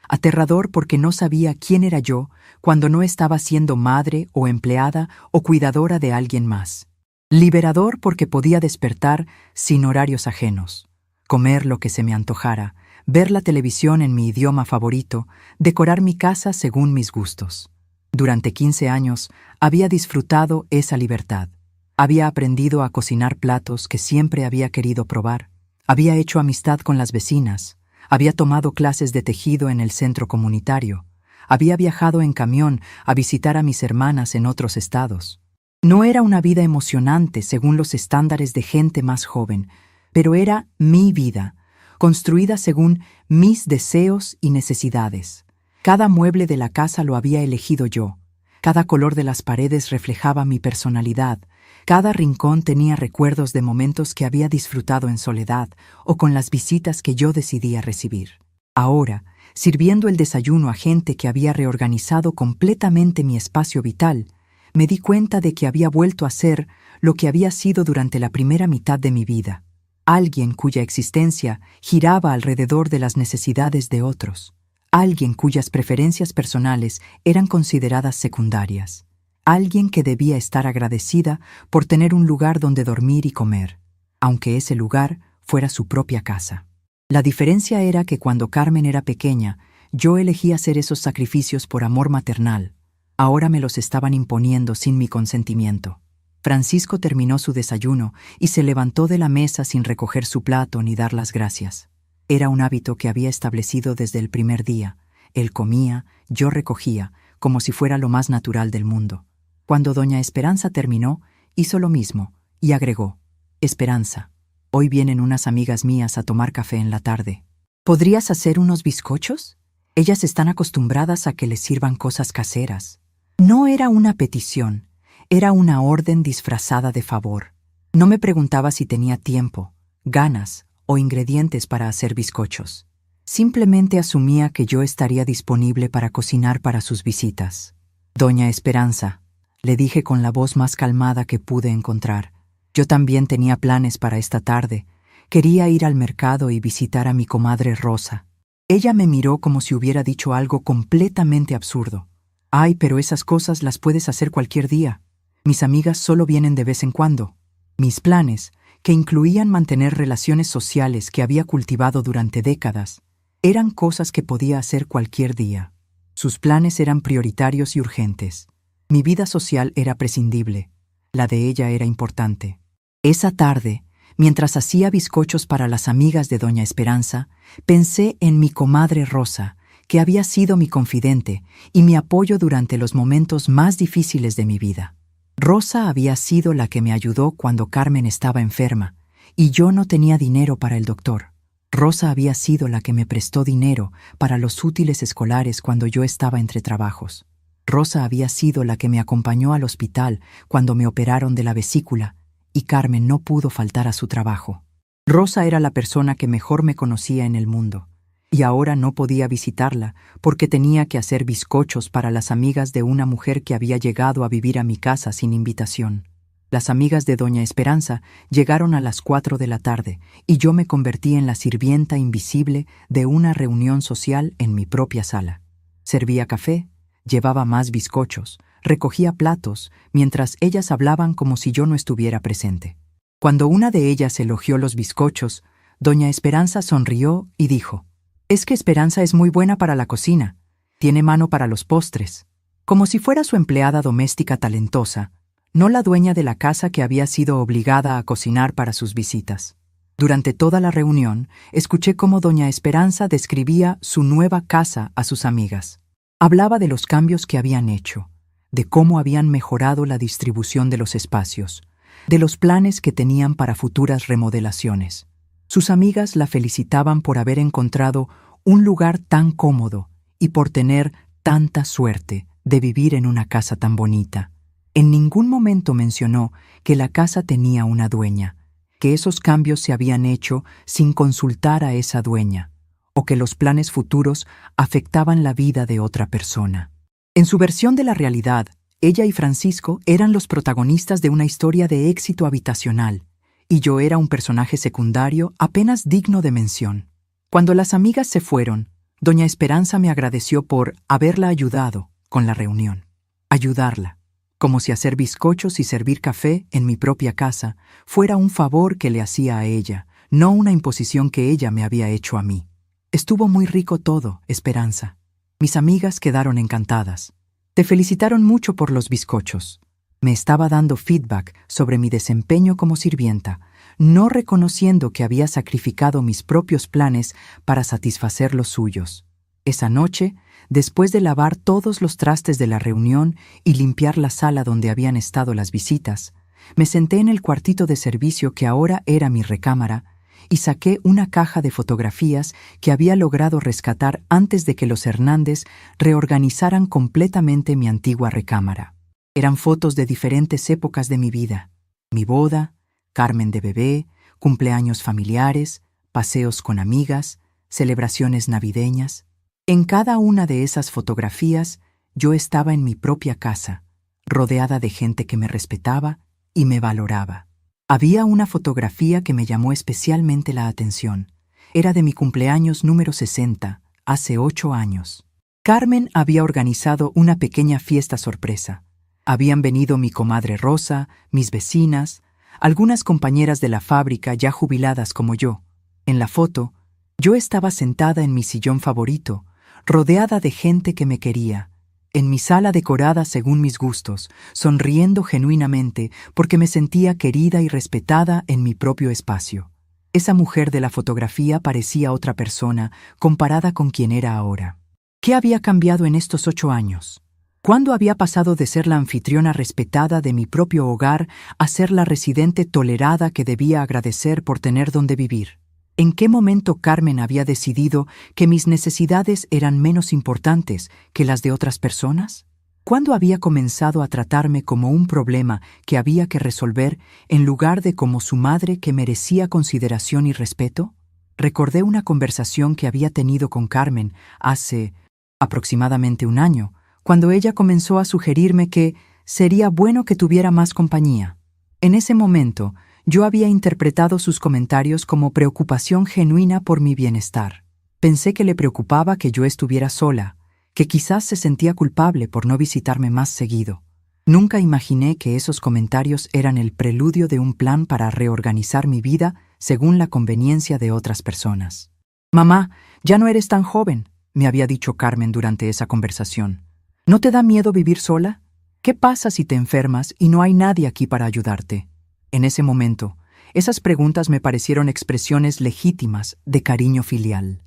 S1: Aterrador porque no sabía quién era yo cuando no estaba siendo madre o empleada o cuidadora de alguien más. Liberador porque podía despertar sin horarios ajenos, comer lo que se me antojara, ver la televisión en mi idioma favorito, decorar mi casa según mis gustos. Durante 15 años había disfrutado esa libertad. Había aprendido a cocinar platos que siempre había querido probar. Había hecho amistad con las vecinas. Había tomado clases de tejido en el centro comunitario. Había viajado en camión a visitar a mis hermanas en otros estados. No era una vida emocionante según los estándares de gente más joven, pero era mi vida, construida según mis deseos y necesidades. Cada mueble de la casa lo había elegido yo. Cada color de las paredes reflejaba mi personalidad. Cada rincón tenía recuerdos de momentos que había disfrutado en soledad o con las visitas que yo decidía recibir. Ahora, sirviendo el desayuno a gente que había reorganizado completamente mi espacio vital, me di cuenta de que había vuelto a ser lo que había sido durante la primera mitad de mi vida, alguien cuya existencia giraba alrededor de las necesidades de otros, alguien cuyas preferencias personales eran consideradas secundarias, alguien que debía estar agradecida por tener un lugar donde dormir y comer, aunque ese lugar fuera su propia casa. La diferencia era que cuando Carmen era pequeña, yo elegí hacer esos sacrificios por amor maternal. Ahora me los estaban imponiendo sin mi consentimiento. Francisco terminó su desayuno y se levantó de la mesa sin recoger su plato ni dar las gracias. Era un hábito que había establecido desde el primer día. Él comía, yo recogía, como si fuera lo más natural del mundo. Cuando doña Esperanza terminó, hizo lo mismo y agregó: «Esperanza, hoy vienen unas amigas mías a tomar café en la tarde. ¿Podrías hacer unos bizcochos? Ellas están acostumbradas a que les sirvan cosas caseras». No era una petición, era una orden disfrazada de favor. No me preguntaba si tenía tiempo, ganas o ingredientes para hacer bizcochos. Simplemente asumía que yo estaría disponible para cocinar para sus visitas. «Doña Esperanza», le dije con la voz más calmada que pude encontrar. Yo también tenía planes para esta tarde. Quería ir al mercado y visitar a mi comadre Rosa. Ella me miró como si hubiera dicho algo completamente absurdo. «Ay, pero esas cosas las puedes hacer cualquier día. Mis amigas solo vienen de vez en cuando». Mis planes, que incluían mantener relaciones sociales que había cultivado durante décadas, eran cosas que podía hacer cualquier día. Sus planes eran prioritarios y urgentes. Mi vida social era prescindible. La de ella era importante. Esa tarde, mientras hacía bizcochos para las amigas de doña Esperanza, pensé en mi comadre Rosa, que había sido mi confidente y mi apoyo durante los momentos más difíciles de mi vida. Rosa había sido la que me ayudó cuando Carmen estaba enferma y yo no tenía dinero para el doctor. Rosa había sido la que me prestó dinero para los útiles escolares cuando yo estaba entre trabajos. Rosa había sido la que me acompañó al hospital cuando me operaron de la vesícula y Carmen no pudo faltar a su trabajo. Rosa era la persona que mejor me conocía en el mundo, y ahora no podía visitarla porque tenía que hacer bizcochos para las amigas de una mujer que había llegado a vivir a mi casa sin invitación. Las amigas de doña Esperanza llegaron a las 4 de la tarde y yo me convertí en la sirvienta invisible de una reunión social en mi propia sala. Servía café, llevaba más bizcochos, recogía platos, mientras ellas hablaban como si yo no estuviera presente. Cuando una de ellas elogió los bizcochos, doña Esperanza sonrió y dijo: «Es que Esperanza es muy buena para la cocina, tiene mano para los postres», como si fuera su empleada doméstica talentosa, no la dueña de la casa que había sido obligada a cocinar para sus visitas. Durante toda la reunión, escuché cómo doña Esperanza describía su nueva casa a sus amigas. Hablaba de los cambios que habían hecho, de cómo habían mejorado la distribución de los espacios, de los planes que tenían para futuras remodelaciones. Sus amigas la felicitaban por haber encontrado un lugar tan cómodo y por tener tanta suerte de vivir en una casa tan bonita. En ningún momento mencionó que la casa tenía una dueña, que esos cambios se habían hecho sin consultar a esa dueña, o que los planes futuros afectaban la vida de otra persona. En su versión de la realidad, ella y Francisco eran los protagonistas de una historia de éxito habitacional, y yo era un personaje secundario apenas digno de mención. Cuando las amigas se fueron, doña Esperanza me agradeció por haberla ayudado con la reunión. Ayudarla, como si hacer bizcochos y servir café en mi propia casa fuera un favor que le hacía a ella, no una imposición que ella me había hecho a mí. Estuvo muy rico todo, Esperanza. Mis amigas quedaron encantadas. Te felicitaron mucho por los bizcochos. Me estaba dando feedback sobre mi desempeño como sirvienta, no reconociendo que había sacrificado mis propios planes para satisfacer los suyos. Esa noche, después de lavar todos los trastes de la reunión y limpiar la sala donde habían estado las visitas, me senté en el cuartito de servicio que ahora era mi recámara y saqué una caja de fotografías que había logrado rescatar antes de que los Hernández reorganizaran completamente mi antigua recámara. Eran fotos de diferentes épocas de mi vida: mi boda, Carmen de bebé, cumpleaños familiares, paseos con amigas, celebraciones navideñas. En cada una de esas fotografías yo estaba en mi propia casa, rodeada de gente que me respetaba y me valoraba. Había una fotografía que me llamó especialmente la atención. Era de mi cumpleaños número 60, hace 8 años. Carmen había organizado una pequeña fiesta sorpresa. Habían venido mi comadre Rosa, mis vecinas, algunas compañeras de la fábrica ya jubiladas como yo. En la foto, yo estaba sentada en mi sillón favorito, rodeada de gente que me quería, en mi sala decorada según mis gustos, sonriendo genuinamente porque me sentía querida y respetada en mi propio espacio. Esa mujer de la fotografía parecía otra persona comparada con quien era ahora. ¿Qué había cambiado en estos 8 años? ¿Cuándo había pasado de ser la anfitriona respetada de mi propio hogar a ser la residente tolerada que debía agradecer por tener donde vivir? ¿En qué momento Carmen había decidido que mis necesidades eran menos importantes que las de otras personas? ¿Cuándo había comenzado a tratarme como un problema que había que resolver en lugar de como su madre que merecía consideración y respeto? Recordé una conversación que había tenido con Carmen hace aproximadamente 1 año, cuando ella comenzó a sugerirme que sería bueno que tuviera más compañía. En ese momento, yo había interpretado sus comentarios como preocupación genuina por mi bienestar. Pensé que le preocupaba que yo estuviera sola, que quizás se sentía culpable por no visitarme más seguido. Nunca imaginé que esos comentarios eran el preludio de un plan para reorganizar mi vida según la conveniencia de otras personas. «Mamá, ya no eres tan joven», me había dicho Carmen durante esa conversación. «¿No te da miedo vivir sola? ¿Qué pasa si te enfermas y no hay nadie aquí para ayudarte?» En ese momento, esas preguntas me parecieron expresiones legítimas de cariño filial.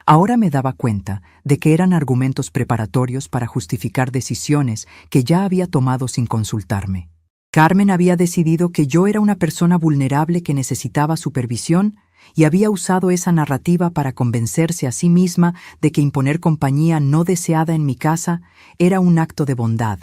S1: Ahora me daba cuenta de que eran argumentos preparatorios para justificar decisiones que ya había tomado sin consultarme. Carmen había decidido que yo era una persona vulnerable que necesitaba supervisión y había usado esa narrativa para convencerse a sí misma de que imponer compañía no deseada en mi casa era un acto de bondad,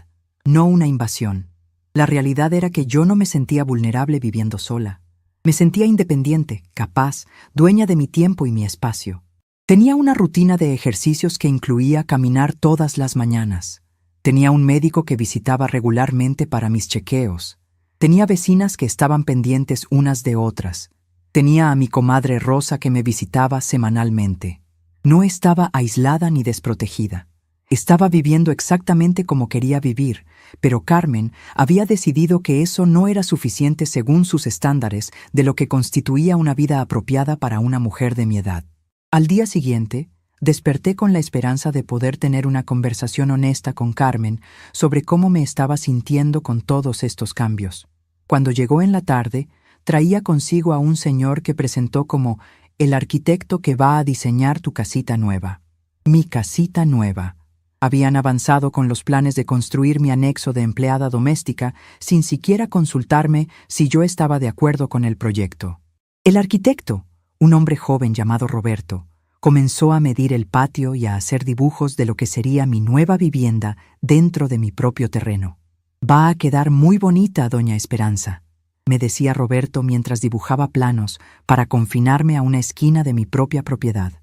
S1: no una invasión. La realidad era que yo no me sentía vulnerable viviendo sola. Me sentía independiente, capaz, dueña de mi tiempo y mi espacio. Tenía una rutina de ejercicios que incluía caminar todas las mañanas. Tenía un médico que visitaba regularmente para mis chequeos. Tenía vecinas que estaban pendientes unas de otras. Tenía a mi comadre Rosa que me visitaba semanalmente. No estaba aislada ni desprotegida. Estaba viviendo exactamente como quería vivir, pero Carmen había decidido que eso no era suficiente según sus estándares de lo que constituía una vida apropiada para una mujer de mi edad. Al día siguiente, desperté con la esperanza de poder tener una conversación honesta con Carmen sobre cómo me estaba sintiendo con todos estos cambios. Cuando llegó en la tarde, traía consigo a un señor que presentó como el arquitecto que va a diseñar tu casita nueva. Mi casita nueva. Habían avanzado con los planes de construir mi anexo de empleada doméstica sin siquiera consultarme si yo estaba de acuerdo con el proyecto. El arquitecto, un hombre joven llamado Roberto, comenzó a medir el patio y a hacer dibujos de lo que sería mi nueva vivienda dentro de mi propio terreno. «Va a quedar muy bonita, doña Esperanza», me decía Roberto mientras dibujaba planos para confinarme a una esquina de mi propia propiedad.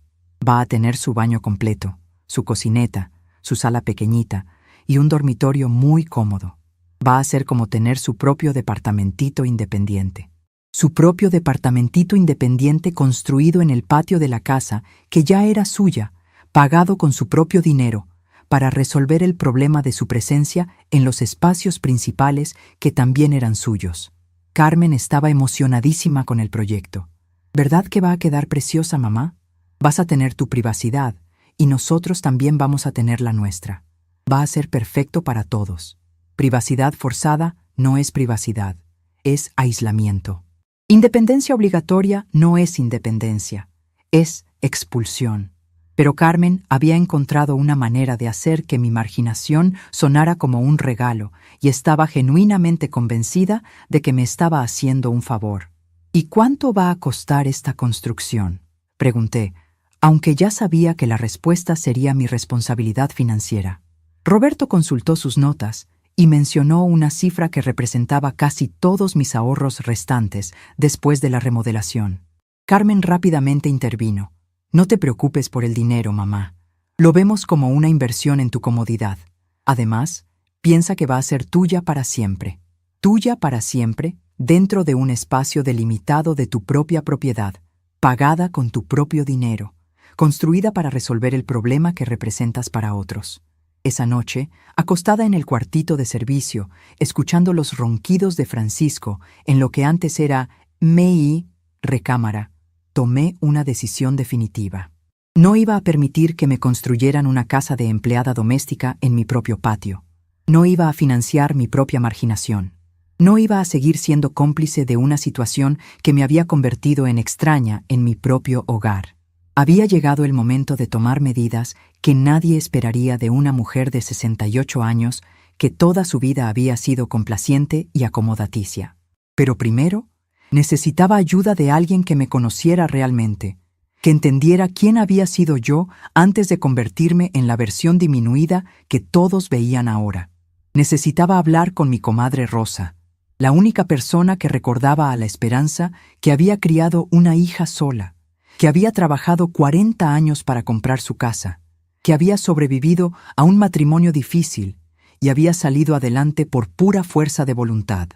S1: «Va a tener su baño completo, su cocineta, su sala pequeñita y un dormitorio muy cómodo. Va a ser como tener su propio departamentito independiente. Su propio departamentito independiente construido en el patio de la casa que ya era suya, pagado con su propio dinero, para resolver el problema de su presencia en los espacios principales que también eran suyos». Carmen estaba emocionadísima con el proyecto. «¿Verdad que va a quedar preciosa, mamá? Vas a tener tu privacidad, y nosotros también vamos a tener la nuestra. Va a ser perfecto para todos. Privacidad forzada no es privacidad, es aislamiento. Independencia obligatoria no es independencia, es expulsión». Pero Carmen había encontrado una manera de hacer que mi marginación sonara como un regalo y estaba genuinamente convencida de que me estaba haciendo un favor. «¿Y cuánto va a costar esta construcción?», pregunté, aunque ya sabía que la respuesta sería mi responsabilidad financiera. Roberto consultó sus notas y mencionó una cifra que representaba casi todos mis ahorros restantes después de la remodelación. Carmen rápidamente intervino. «No te preocupes por el dinero, mamá. Lo vemos como una inversión en tu comodidad. Además, piensa que va a ser tuya para siempre. Tuya para siempre, dentro de un espacio delimitado de tu propia propiedad, pagada con tu propio dinero, construida para resolver el problema que representas para otros». Esa noche, acostada en el cuartito de servicio, escuchando los ronquidos de Francisco en lo que antes era mi recámara, tomé una decisión definitiva. No iba a permitir que me construyeran una casa de empleada doméstica en mi propio patio. No iba a financiar mi propia marginación. No iba a seguir siendo cómplice de una situación que me había convertido en extraña en mi propio hogar. Había llegado el momento de tomar medidas que nadie esperaría de una mujer de 68 años que toda su vida había sido complaciente y acomodaticia. Pero primero, necesitaba ayuda de alguien que me conociera realmente, que entendiera quién había sido yo antes de convertirme en la versión disminuida que todos veían ahora. Necesitaba hablar con mi comadre Rosa, la única persona que recordaba a la Esperanza que había criado una hija sola, que había trabajado 40 años para comprar su casa, que había sobrevivido a un matrimonio difícil y había salido adelante por pura fuerza de voluntad.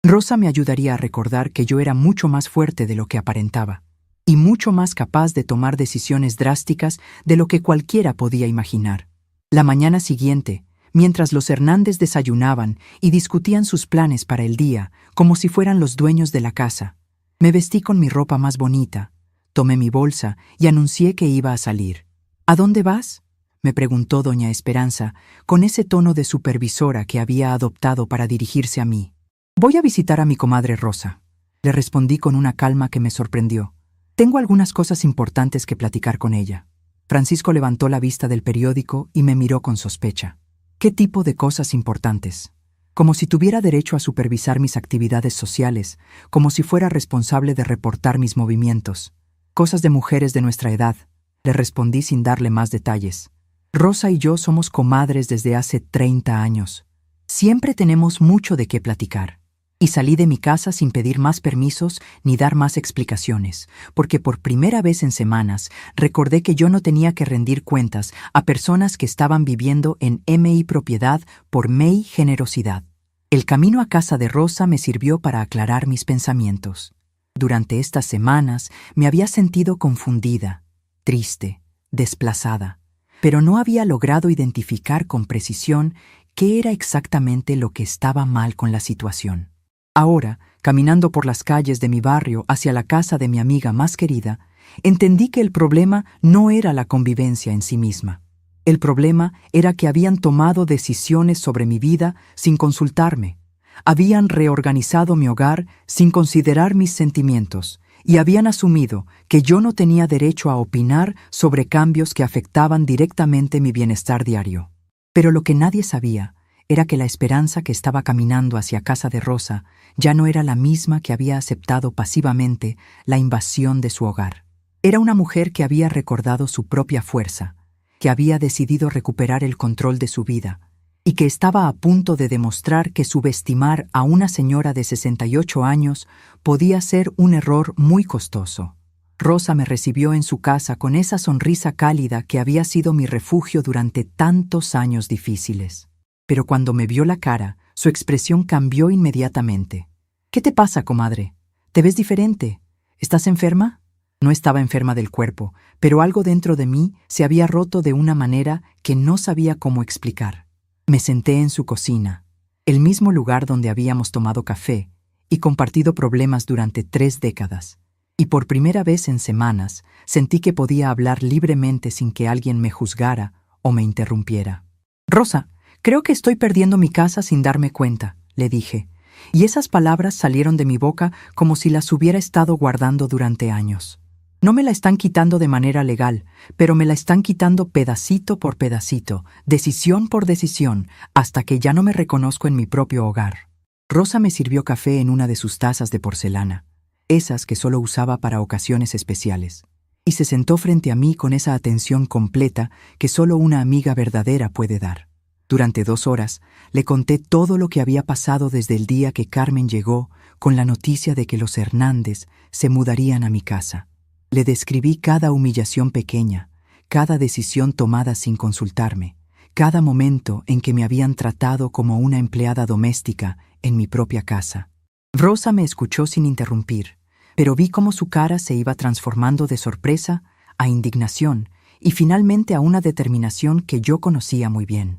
S1: Rosa me ayudaría a recordar que yo era mucho más fuerte de lo que aparentaba y mucho más capaz de tomar decisiones drásticas de lo que cualquiera podía imaginar. La mañana siguiente, mientras los Hernández desayunaban y discutían sus planes para el día, como si fueran los dueños de la casa, me vestí con mi ropa más bonita, tomé mi bolsa y anuncié que iba a salir. «¿A dónde vas?», me preguntó doña Esperanza, con ese tono de supervisora que había adoptado para dirigirse a mí. «Voy a visitar a mi comadre Rosa», le respondí con una calma que me sorprendió. «Tengo algunas cosas importantes que platicar con ella». Francisco levantó la vista del periódico y me miró con sospecha. «¿Qué tipo de cosas importantes?». Como si tuviera derecho a supervisar mis actividades sociales, como si fuera responsable de reportar mis movimientos. «Cosas de mujeres de nuestra edad», le respondí sin darle más detalles. «Rosa y yo somos comadres desde hace 30 años. Siempre tenemos mucho de qué platicar. Y salí de mi casa sin pedir más permisos ni dar más explicaciones, porque por primera vez en semanas recordé que yo no tenía que rendir cuentas a personas que estaban viviendo en mi propiedad por mi generosidad. El camino a casa de Rosa me sirvió para aclarar mis pensamientos. Durante estas semanas me había sentido confundida, triste, desplazada, pero no había logrado identificar con precisión qué era exactamente lo que estaba mal con la situación. Ahora, caminando por las calles de mi barrio hacia la casa de mi amiga más querida, entendí que el problema no era la convivencia en sí misma. El problema era que habían tomado decisiones sobre mi vida sin consultarme. Habían reorganizado mi hogar sin considerar mis sentimientos y habían asumido que yo no tenía derecho a opinar sobre cambios que afectaban directamente mi bienestar diario. Pero lo que nadie sabía era que la esperanza que estaba caminando hacia casa de Rosa ya no era la misma que había aceptado pasivamente la invasión de su hogar. Era una mujer que había recordado su propia fuerza, que había decidido recuperar el control de su vida y que estaba a punto de demostrar que subestimar a una señora de 68 años podía ser un error muy costoso. Rosa me recibió en su casa con esa sonrisa cálida que había sido mi refugio durante tantos años difíciles. Pero cuando me vio la cara, su expresión cambió inmediatamente. «¿Qué te pasa, comadre? ¿Te ves diferente? ¿Estás enferma?» No estaba enferma del cuerpo, pero algo dentro de mí se había roto de una manera que no sabía cómo explicar. Me senté en su cocina, el mismo lugar donde habíamos tomado café y compartido problemas durante 3 décadas. Y por primera vez en semanas sentí que podía hablar libremente sin que alguien me juzgara o me interrumpiera. «Rosa, creo que estoy perdiendo mi casa sin darme cuenta», le dije, y esas palabras salieron de mi boca como si las hubiera estado guardando durante años. No me la están quitando de manera legal, pero me la están quitando pedacito por pedacito, decisión por decisión, hasta que ya no me reconozco en mi propio hogar. Rosa me sirvió café en una de sus tazas de porcelana, esas que solo usaba para ocasiones especiales, y se sentó frente a mí con esa atención completa que solo una amiga verdadera puede dar. Durante 2 horas le conté todo lo que había pasado desde el día que Carmen llegó con la noticia de que los Hernández se mudarían a mi casa. Le describí cada humillación pequeña, cada decisión tomada sin consultarme, cada momento en que me habían tratado como una empleada doméstica en mi propia casa. Rosa me escuchó sin interrumpir, pero vi cómo su cara se iba transformando de sorpresa a indignación y finalmente a una determinación que yo conocía muy bien.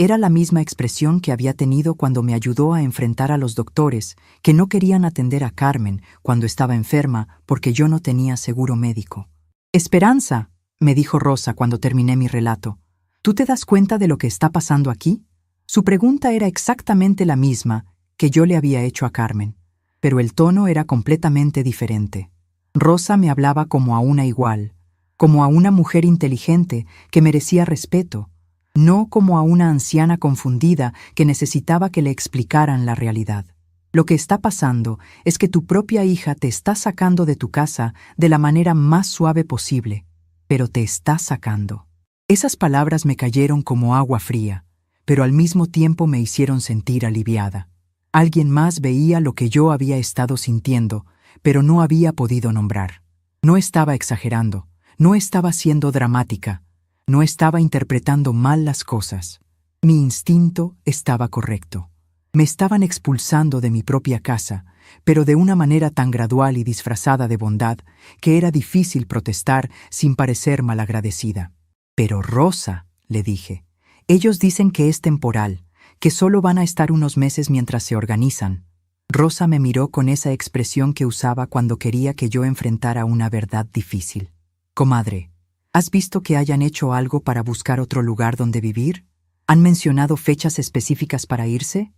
S1: Era la misma expresión que había tenido cuando me ayudó a enfrentar a los doctores que no querían atender a Carmen cuando estaba enferma porque yo no tenía seguro médico. «Esperanza», me dijo Rosa cuando terminé mi relato, «¿tú te das cuenta de lo que está pasando aquí?» Su pregunta era exactamente la misma que yo le había hecho a Carmen, pero el tono era completamente diferente. Rosa me hablaba como a una igual, como a una mujer inteligente que merecía respeto, no como a una anciana confundida que necesitaba que le explicaran la realidad. «Lo que está pasando es que tu propia hija te está sacando de tu casa de la manera más suave posible, pero te está sacando». Esas palabras me cayeron como agua fría, pero al mismo tiempo me hicieron sentir aliviada. Alguien más veía lo que yo había estado sintiendo, pero no había podido nombrar. No estaba exagerando, no estaba siendo dramática, no estaba interpretando mal las cosas. Mi instinto estaba correcto. Me estaban expulsando de mi propia casa, pero de una manera tan gradual y disfrazada de bondad que era difícil protestar sin parecer malagradecida. «Pero Rosa», le dije, «ellos dicen que es temporal, que solo van a estar unos meses mientras se organizan». Rosa me miró con esa expresión que usaba cuando quería que yo enfrentara una verdad difícil. «Comadre, ¿has visto que hayan hecho algo para buscar otro lugar donde vivir? ¿Han mencionado fechas específicas para irse?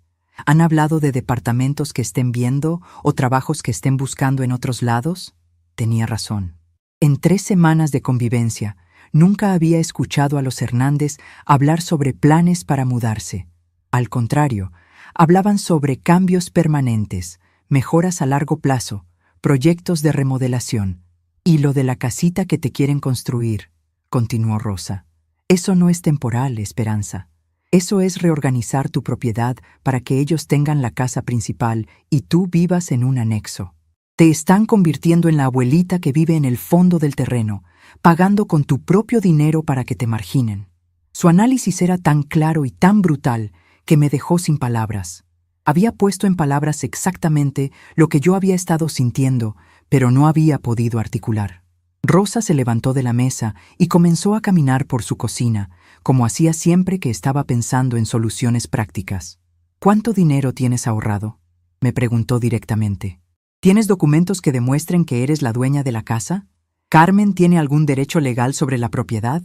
S1: ¿Han hablado de departamentos que estén viendo o trabajos que estén buscando en otros lados?» Tenía razón. En 3 semanas de convivencia, nunca había escuchado a los Hernández hablar sobre planes para mudarse. Al contrario, hablaban sobre cambios permanentes, mejoras a largo plazo, proyectos de remodelación. «Y lo de la casita que te quieren construir», continuó Rosa. «Eso no es temporal, Esperanza. Eso es reorganizar tu propiedad para que ellos tengan la casa principal y tú vivas en un anexo. Te están convirtiendo en la abuelita que vive en el fondo del terreno, pagando con tu propio dinero para que te marginen. Su análisis era tan claro y tan brutal que me dejó sin palabras. Había puesto en palabras exactamente lo que yo había estado sintiendo, pero no había podido articular. Rosa se levantó de la mesa y comenzó a caminar por su cocina, como hacía siempre que estaba pensando en soluciones prácticas. ¿Cuánto dinero tienes ahorrado?, me preguntó directamente. ¿Tienes documentos que demuestren que eres la dueña de la casa? ¿Carmen tiene algún derecho legal sobre la propiedad?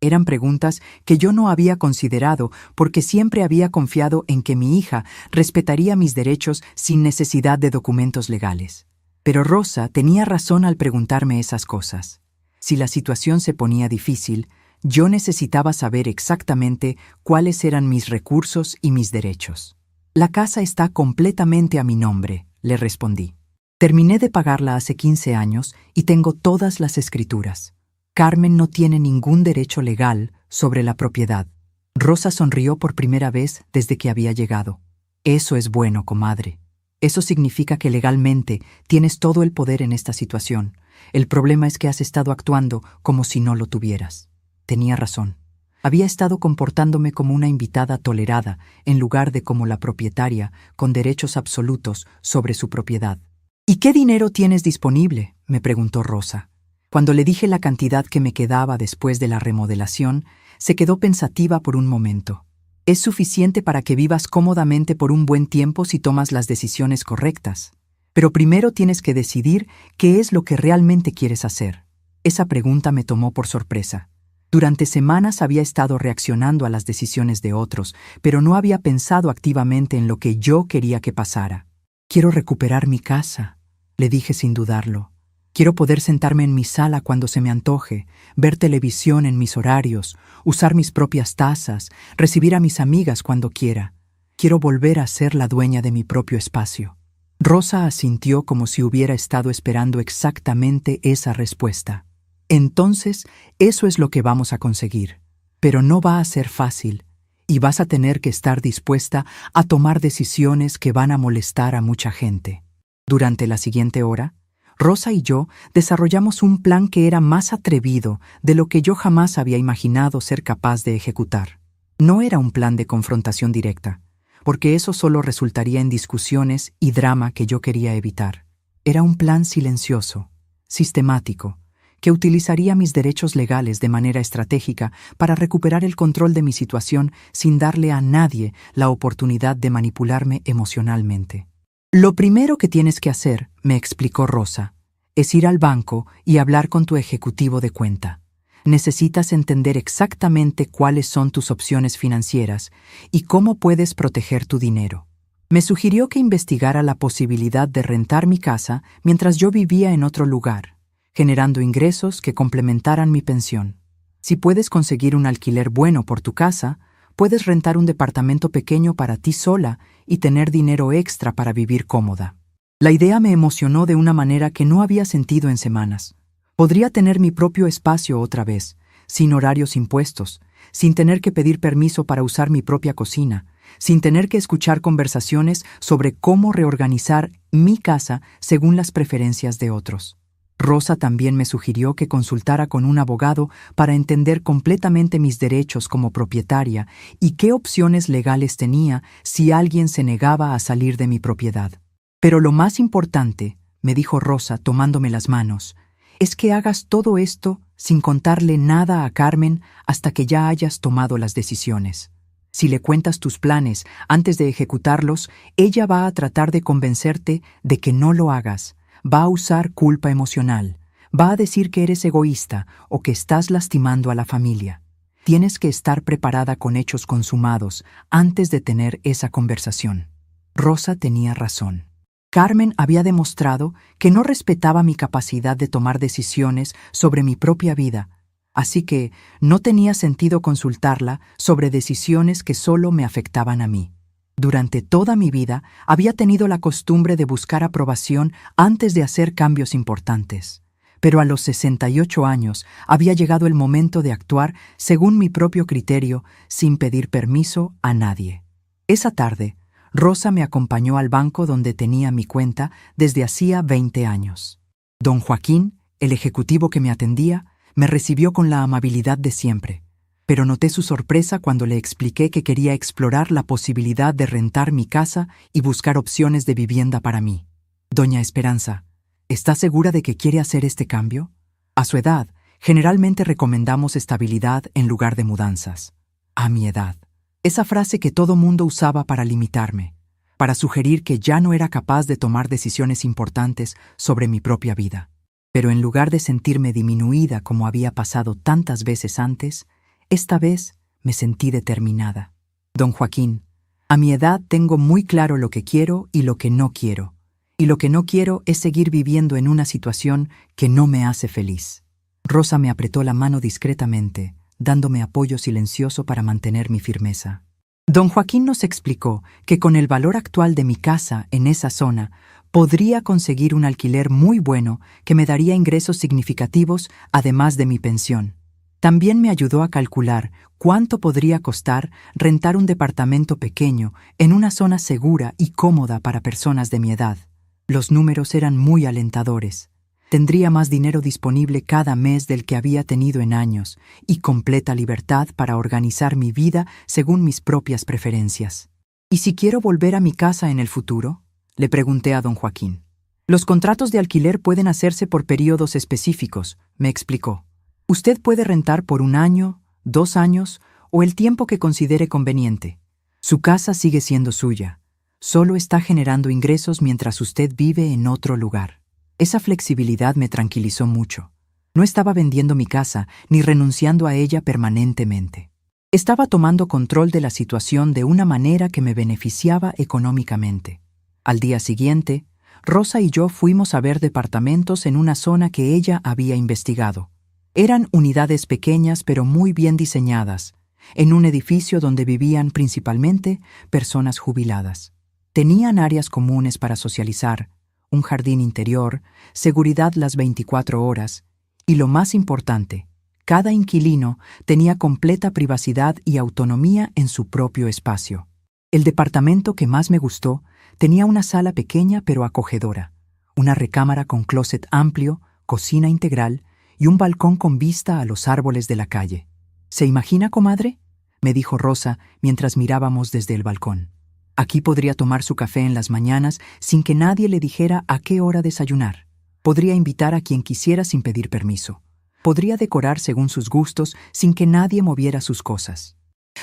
S1: Eran preguntas que yo no había considerado porque siempre había confiado en que mi hija respetaría mis derechos sin necesidad de documentos legales. Pero Rosa tenía razón al preguntarme esas cosas. Si la situación se ponía difícil, yo necesitaba saber exactamente cuáles eran mis recursos y mis derechos. La casa está completamente a mi nombre, le respondí. Terminé de pagarla hace 15 años y tengo todas las escrituras. Carmen no tiene ningún derecho legal sobre la propiedad. Rosa sonrió por primera vez desde que había llegado. Eso es bueno, comadre. Eso significa que legalmente tienes todo el poder en esta situación. El problema es que has estado actuando como si no lo tuvieras. Tenía razón. Había estado comportándome como una invitada tolerada en lugar de como la propietaria con derechos absolutos sobre su propiedad. ¿Y qué dinero tienes disponible?, me preguntó Rosa. Cuando le dije la cantidad que me quedaba después de la remodelación, se quedó pensativa por un momento. Es suficiente para que vivas cómodamente por un buen tiempo si tomas las decisiones correctas. Pero primero tienes que decidir qué es lo que realmente quieres hacer. Esa pregunta me tomó por sorpresa. Durante semanas había estado reaccionando a las decisiones de otros, pero no había pensado activamente en lo que yo quería que pasara. Quiero recuperar mi casa, le dije sin dudarlo. Quiero poder sentarme en mi sala cuando se me antoje, ver televisión en mis horarios, usar mis propias tazas, recibir a mis amigas cuando quiera. Quiero volver a ser la dueña de mi propio espacio. Rosa asintió como si hubiera estado esperando exactamente esa respuesta. Entonces, eso es lo que vamos a conseguir. Pero no va a ser fácil, y vas a tener que estar dispuesta a tomar decisiones que van a molestar a mucha gente. Durante la siguiente hora, Rosa y yo desarrollamos un plan que era más atrevido de lo que yo jamás había imaginado ser capaz de ejecutar. No era un plan de confrontación directa, porque eso solo resultaría en discusiones y drama que yo quería evitar. Era un plan silencioso, sistemático, que utilizaría mis derechos legales de manera estratégica para recuperar el control de mi situación sin darle a nadie la oportunidad de manipularme emocionalmente. Lo primero que tienes que hacer, me explicó Rosa, es ir al banco y hablar con tu ejecutivo de cuenta. Necesitas entender exactamente cuáles son tus opciones financieras y cómo puedes proteger tu dinero. Me sugirió que investigara la posibilidad de rentar mi casa mientras yo vivía en otro lugar, generando ingresos que complementaran mi pensión. Si puedes conseguir un alquiler bueno por tu casa, puedes rentar un departamento pequeño para ti sola y tener dinero extra para vivir cómoda. La idea me emocionó de una manera que no había sentido en semanas. Podría tener mi propio espacio otra vez, sin horarios impuestos, sin tener que pedir permiso para usar mi propia cocina, sin tener que escuchar conversaciones sobre cómo reorganizar mi casa según las preferencias de otros. Rosa también me sugirió que consultara con un abogado para entender completamente mis derechos como propietaria y qué opciones legales tenía si alguien se negaba a salir de mi propiedad. Pero lo más importante, me dijo Rosa tomándome las manos, es que hagas todo esto sin contarle nada a Carmen hasta que ya hayas tomado las decisiones. Si le cuentas tus planes antes de ejecutarlos, ella va a tratar de convencerte de que no lo hagas. Va a usar culpa emocional, va a decir que eres egoísta o que estás lastimando a la familia. Tienes que estar preparada con hechos consumados antes de tener esa conversación. Rosa tenía razón. Carmen había demostrado que no respetaba mi capacidad de tomar decisiones sobre mi propia vida, así que no tenía sentido consultarla sobre decisiones que solo me afectaban a mí. Durante toda mi vida había tenido la costumbre de buscar aprobación antes de hacer cambios importantes. pero a los 68 años había llegado el momento de actuar según mi propio criterio, sin pedir permiso a nadie. Esa tarde, Rosa me acompañó al banco donde tenía mi cuenta desde hacía 20 años. Don Joaquín, el ejecutivo que me atendía, me recibió con la amabilidad de siempre, pero noté su sorpresa cuando le expliqué que quería explorar la posibilidad de rentar mi casa y buscar opciones de vivienda para mí. Doña Esperanza, ¿está segura de que quiere hacer este cambio? A su edad, generalmente recomendamos estabilidad en lugar de mudanzas. A mi edad. Esa frase que todo mundo usaba para limitarme, para sugerir que ya no era capaz de tomar decisiones importantes sobre mi propia vida. Pero en lugar de sentirme disminuida como había pasado tantas veces antes, esta vez me sentí determinada. Don Joaquín, a mi edad tengo muy claro lo que quiero y lo que no quiero. Y lo que no quiero es seguir viviendo en una situación que no me hace feliz. Rosa me apretó la mano discretamente, dándome apoyo silencioso para mantener mi firmeza. Don Joaquín nos explicó que con el valor actual de mi casa en esa zona, podría conseguir un alquiler muy bueno que me daría ingresos significativos además de mi pensión. También me ayudó a calcular cuánto podría costar rentar un departamento pequeño en una zona segura y cómoda para personas de mi edad. Los números eran muy alentadores. Tendría más dinero disponible cada mes del que había tenido en años y completa libertad para organizar mi vida según mis propias preferencias. ¿Y si quiero volver a mi casa en el futuro?, le pregunté a don Joaquín. Los contratos de alquiler pueden hacerse por períodos específicos, me explicó. Usted puede rentar por 1 año, 2 años o el tiempo que considere conveniente. Su casa sigue siendo suya. Solo está generando ingresos mientras usted vive en otro lugar. Esa flexibilidad me tranquilizó mucho. No estaba vendiendo mi casa ni renunciando a ella permanentemente. Estaba tomando control de la situación de una manera que me beneficiaba económicamente. Al día siguiente, Rosa y yo fuimos a ver departamentos en una zona que ella había investigado. Eran unidades pequeñas pero muy bien diseñadas, en un edificio donde vivían principalmente personas jubiladas. Tenían áreas comunes para socializar, un jardín interior, seguridad las 24 horas y, lo más importante, cada inquilino tenía completa privacidad y autonomía en su propio espacio. El departamento que más me gustó tenía una sala pequeña pero acogedora, una recámara con closet amplio, cocina integral y un balcón con vista a los árboles de la calle. ¿Se imagina, comadre?, me dijo Rosa mientras mirábamos desde el balcón. Aquí podría tomar su café en las mañanas sin que nadie le dijera a qué hora desayunar. Podría invitar a quien quisiera sin pedir permiso. Podría decorar según sus gustos sin que nadie moviera sus cosas.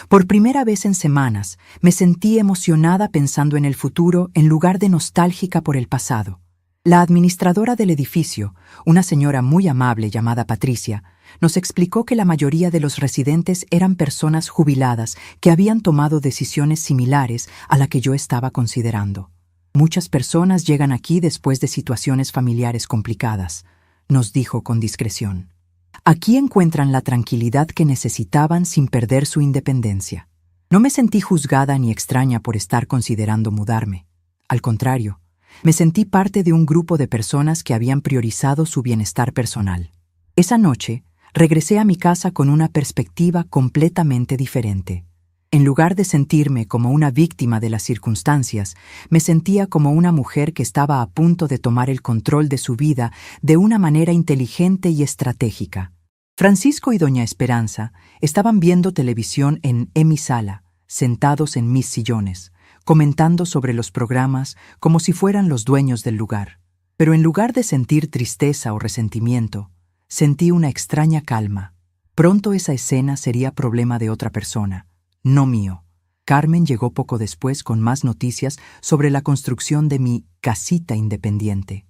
S1: Por primera vez en semanas, me sentí emocionada pensando en el futuro en lugar de nostálgica por el pasado. La administradora del edificio, una señora muy amable llamada Patricia, nos explicó que la mayoría de los residentes eran personas jubiladas que habían tomado decisiones similares a la que yo estaba considerando. Muchas personas llegan aquí después de situaciones familiares complicadas, nos dijo con discreción. Aquí encuentran la tranquilidad que necesitaban sin perder su independencia. No me sentí juzgada ni extraña por estar considerando mudarme. Al contrario, me sentí parte de un grupo de personas que habían priorizado su bienestar personal. Esa noche, regresé a mi casa con una perspectiva completamente diferente. En lugar de sentirme como una víctima de las circunstancias, me sentía como una mujer que estaba a punto de tomar el control de su vida de una manera inteligente y estratégica. Francisco y doña Esperanza estaban viendo televisión en mi sala, sentados en mis sillones, comentando sobre los programas como si fueran los dueños del lugar. Pero en lugar de sentir tristeza o resentimiento, sentí una extraña calma. Pronto esa escena sería problema de otra persona, no mío. Carmen llegó poco después con más noticias sobre la construcción de mi casita independiente.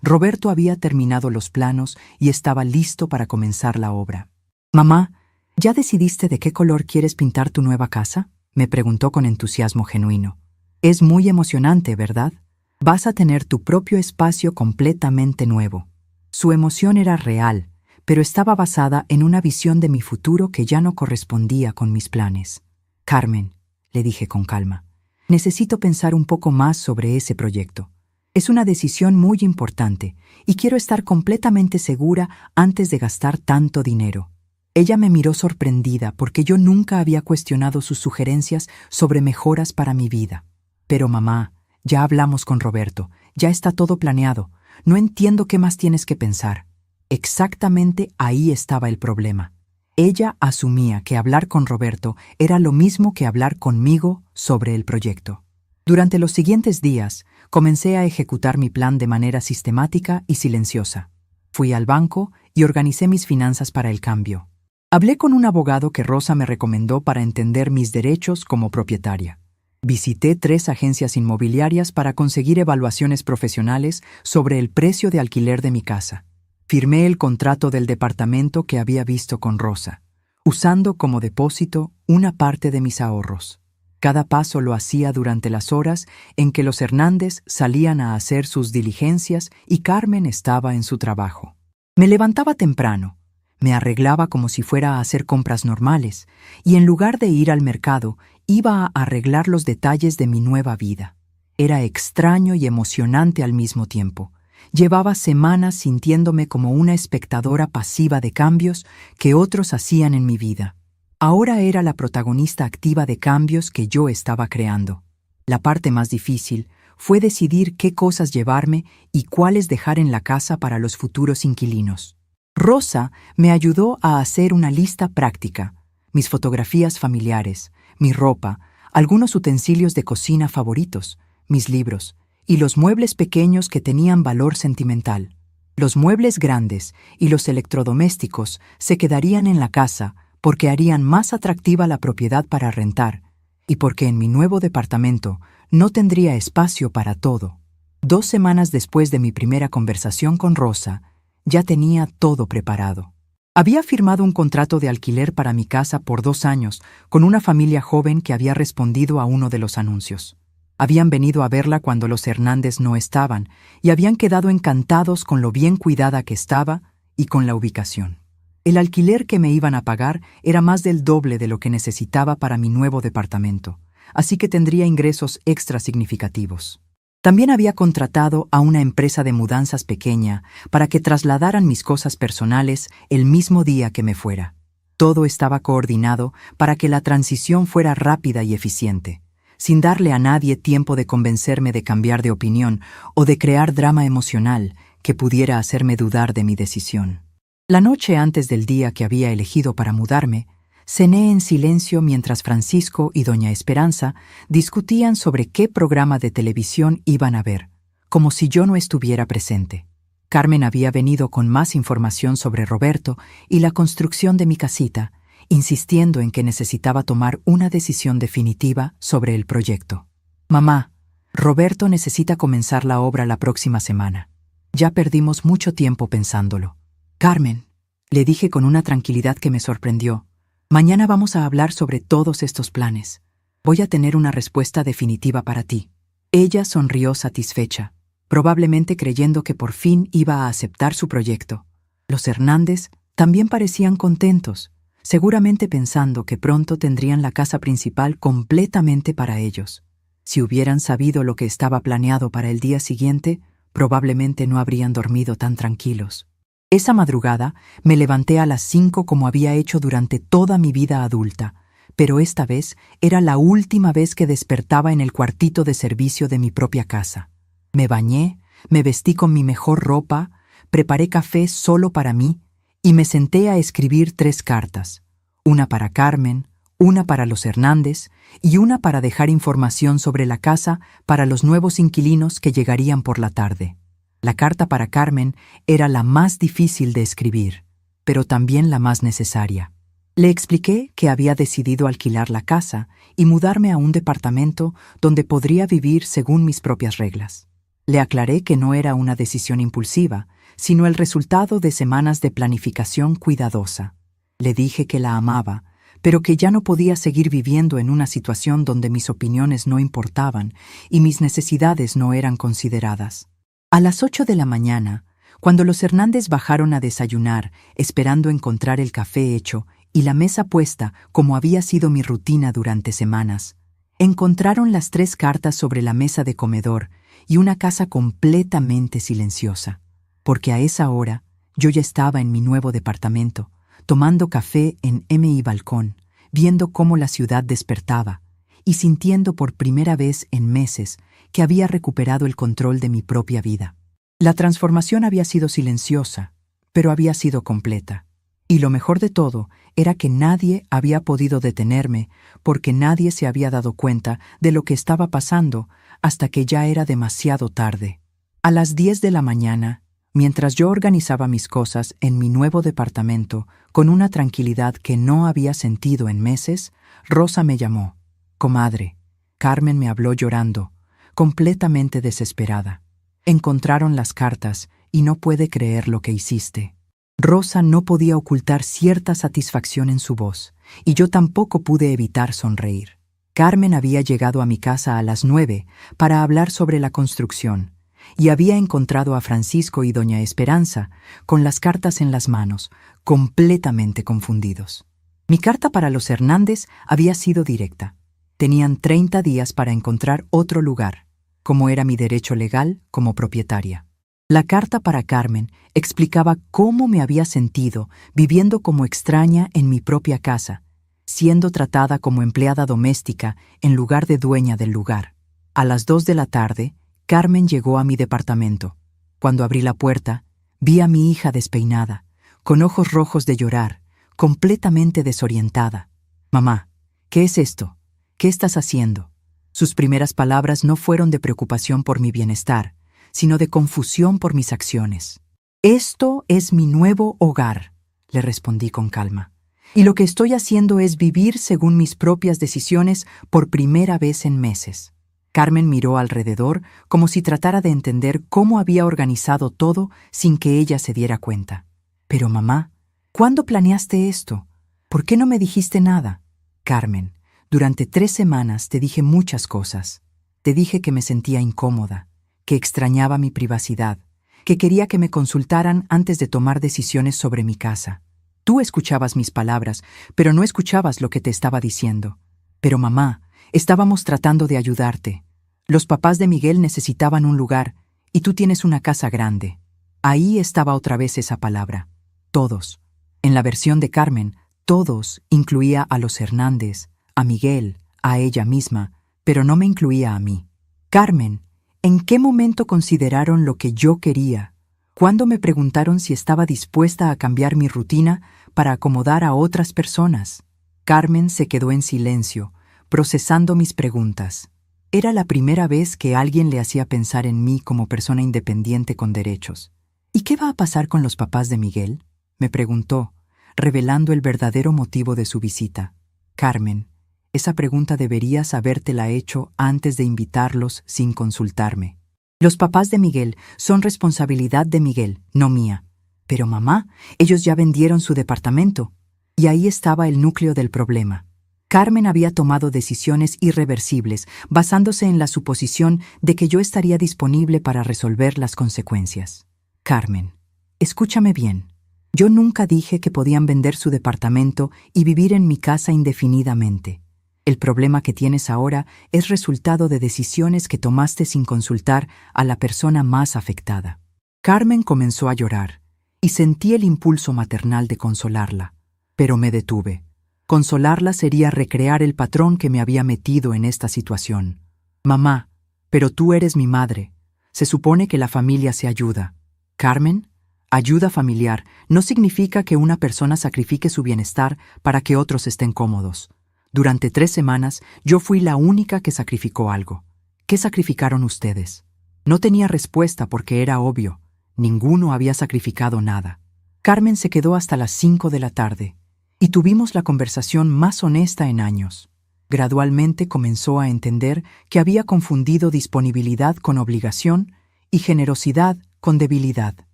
S1: Roberto había terminado los planos y estaba listo para comenzar la obra. «Mamá, ¿ya decidiste de qué color quieres pintar tu nueva casa?», me preguntó con entusiasmo genuino. «Es muy emocionante, ¿verdad? Vas a tener tu propio espacio completamente nuevo». Su emoción era real, pero estaba basada en una visión de mi futuro que ya no correspondía con mis planes. «Carmen», le dije con calma, «necesito pensar un poco más sobre ese proyecto. Es una decisión muy importante y quiero estar completamente segura antes de gastar tanto dinero. Ella me miró sorprendida porque yo nunca había cuestionado sus sugerencias sobre mejoras para mi vida. Pero mamá, ya hablamos con Roberto, ya está todo planeado. No entiendo qué más tienes que pensar. Exactamente ahí estaba el problema. Ella asumía que hablar con Roberto era lo mismo que hablar conmigo sobre el proyecto. Durante los siguientes días, comencé a ejecutar mi plan de manera sistemática y silenciosa. Fui al banco y organicé mis finanzas para el cambio. Hablé con un abogado que Rosa me recomendó para entender mis derechos como propietaria. Visité 3 agencias inmobiliarias para conseguir evaluaciones profesionales sobre el precio de alquiler de mi casa. Firmé el contrato del departamento que había visto con Rosa, usando como depósito una parte de mis ahorros. Cada paso lo hacía durante las horas en que los Hernández salían a hacer sus diligencias y Carmen estaba en su trabajo. Me levantaba temprano, me arreglaba como si fuera a hacer compras normales y en lugar de ir al mercado, iba a arreglar los detalles de mi nueva vida. Era extraño y emocionante al mismo tiempo. Llevaba semanas sintiéndome como una espectadora pasiva de cambios que otros hacían en mi vida. Ahora era la protagonista activa de cambios que yo estaba creando. La parte más difícil fue decidir qué cosas llevarme y cuáles dejar en la casa para los futuros inquilinos. Rosa me ayudó a hacer una lista práctica, mis fotografías familiares, mi ropa, algunos utensilios de cocina favoritos, mis libros y los muebles pequeños que tenían valor sentimental. Los muebles grandes y los electrodomésticos se quedarían en la casa porque harían más atractiva la propiedad para rentar y porque en mi nuevo departamento no tendría espacio para todo. 2 semanas después de mi primera conversación con Rosa, ya tenía todo preparado. Había firmado un contrato de alquiler para mi casa por 2 años con una familia joven que había respondido a uno de los anuncios. Habían venido a verla cuando los Hernández no estaban y habían quedado encantados con lo bien cuidada que estaba y con la ubicación. El alquiler que me iban a pagar era más del doble de lo que necesitaba para mi nuevo departamento, así que tendría ingresos extra significativos. También había contratado a una empresa de mudanzas pequeña para que trasladaran mis cosas personales el mismo día que me fuera. Todo estaba coordinado para que la transición fuera rápida y eficiente, sin darle a nadie tiempo de convencerme de cambiar de opinión o de crear drama emocional que pudiera hacerme dudar de mi decisión. La noche antes del día que había elegido para mudarme, cené en silencio mientras Francisco y doña Esperanza discutían sobre qué programa de televisión iban a ver, como si yo no estuviera presente. Carmen había venido con más información sobre Roberto y la construcción de mi casita, insistiendo en que necesitaba tomar una decisión definitiva sobre el proyecto. Mamá, Roberto necesita comenzar la obra la próxima semana. Ya perdimos mucho tiempo pensándolo. Carmen, le dije con una tranquilidad que me sorprendió, mañana vamos a hablar sobre todos estos planes. Voy a tener una respuesta definitiva para ti. Ella sonrió satisfecha, probablemente creyendo que por fin iba a aceptar su proyecto. Los Hernández también parecían contentos, seguramente pensando que pronto tendrían la casa principal completamente para ellos. Si hubieran sabido lo que estaba planeado para el día siguiente, probablemente no habrían dormido tan tranquilos. Esa madrugada me levanté a las 5 como había hecho durante toda mi vida adulta, pero esta vez era la última vez que despertaba en el cuartito de servicio de mi propia casa. Me bañé, me vestí con mi mejor ropa, preparé café solo para mí y me senté a escribir 3 cartas, una para Carmen, una para los Hernández y una para dejar información sobre la casa para los nuevos inquilinos que llegarían por la tarde. La carta para Carmen era la más difícil de escribir, pero también la más necesaria. Le expliqué que había decidido alquilar la casa y mudarme a un departamento donde podría vivir según mis propias reglas. Le aclaré que no era una decisión impulsiva, sino el resultado de semanas de planificación cuidadosa. Le dije que la amaba, pero que ya no podía seguir viviendo en una situación donde mis opiniones no importaban y mis necesidades no eran consideradas. A las 8 de la mañana, cuando los Hernández bajaron a desayunar, esperando encontrar el café hecho y la mesa puesta como había sido mi rutina durante semanas, encontraron las 3 cartas sobre la mesa de comedor y una casa completamente silenciosa, porque a esa hora yo ya estaba en mi nuevo departamento, tomando café en mi balcón, viendo cómo la ciudad despertaba y sintiendo por primera vez en meses que había recuperado el control de mi propia vida. La transformación había sido silenciosa, pero había sido completa. Y lo mejor de todo era que nadie había podido detenerme porque nadie se había dado cuenta de lo que estaba pasando hasta que ya era demasiado tarde. A las 10 de la mañana, mientras yo organizaba mis cosas en mi nuevo departamento con una tranquilidad que no había sentido en meses, Rosa me llamó. Comadre, Carmen me habló llorando, completamente desesperada. Encontraron las cartas y no puede creer lo que hiciste. Rosa no podía ocultar cierta satisfacción en su voz, y yo tampoco pude evitar sonreír. Carmen había llegado a mi casa a las 9 para hablar sobre la construcción, y había encontrado a Francisco y doña Esperanza con las cartas en las manos, completamente confundidos. Mi carta para los Hernández había sido directa. Tenían 30 días para encontrar otro lugar, como era mi derecho legal como propietaria. La carta para Carmen explicaba cómo me había sentido viviendo como extraña en mi propia casa, siendo tratada como empleada doméstica en lugar de dueña del lugar. A las 2 de la tarde, Carmen llegó a mi departamento. Cuando abrí la puerta, vi a mi hija despeinada, con ojos rojos de llorar, completamente desorientada. Mamá, ¿qué es esto? ¿Qué estás haciendo? Sus primeras palabras no fueron de preocupación por mi bienestar, sino de confusión por mis acciones. Esto es mi nuevo hogar, le respondí con calma, y lo que estoy haciendo es vivir según mis propias decisiones por primera vez en meses. Carmen miró alrededor como si tratara de entender cómo había organizado todo sin que ella se diera cuenta. Pero mamá, ¿cuándo planeaste esto? ¿Por qué no me dijiste nada? Carmen, durante 3 semanas te dije muchas cosas. Te dije que me sentía incómoda, que extrañaba mi privacidad, que quería que me consultaran antes de tomar decisiones sobre mi casa. Tú escuchabas mis palabras, pero no escuchabas lo que te estaba diciendo. Pero mamá, estábamos tratando de ayudarte. Los papás de Miguel necesitaban un lugar, y tú tienes una casa grande. Ahí estaba otra vez esa palabra. Todos. En la versión de Carmen, todos incluía a los Hernández, a Miguel, a ella misma, pero no me incluía a mí. Carmen, ¿en qué momento consideraron lo que yo quería? ¿Cuándo me preguntaron si estaba dispuesta a cambiar mi rutina para acomodar a otras personas? Carmen se quedó en silencio, procesando mis preguntas. Era la primera vez que alguien le hacía pensar en mí como persona independiente con derechos. ¿Y qué va a pasar con los papás de Miguel?, me preguntó, revelando el verdadero motivo de su visita. Carmen, esa pregunta deberías habértela hecho antes de invitarlos sin consultarme. Los papás de Miguel son responsabilidad de Miguel, no mía. Pero mamá, ellos ya vendieron su departamento. Y ahí estaba el núcleo del problema. Carmen había tomado decisiones irreversibles basándose en la suposición de que yo estaría disponible para resolver las consecuencias. Carmen, escúchame bien. Yo nunca dije que podían vender su departamento y vivir en mi casa indefinidamente. El problema que tienes ahora es resultado de decisiones que tomaste sin consultar a la persona más afectada. Carmen comenzó a llorar, y sentí el impulso maternal de consolarla, pero me detuve. Consolarla sería recrear el patrón que me había metido en esta situación. Mamá, pero tú eres mi madre. Se supone que la familia se ayuda. Carmen, ayuda familiar no significa que una persona sacrifique su bienestar para que otros estén cómodos. Durante 3 semanas, yo fui la única que sacrificó algo. ¿Qué sacrificaron ustedes? No tenía respuesta porque era obvio. Ninguno había sacrificado nada. Carmen se quedó hasta las 5 de la tarde, y tuvimos la conversación más honesta en años. Gradualmente comenzó a entender que había confundido disponibilidad con obligación y generosidad con debilidad.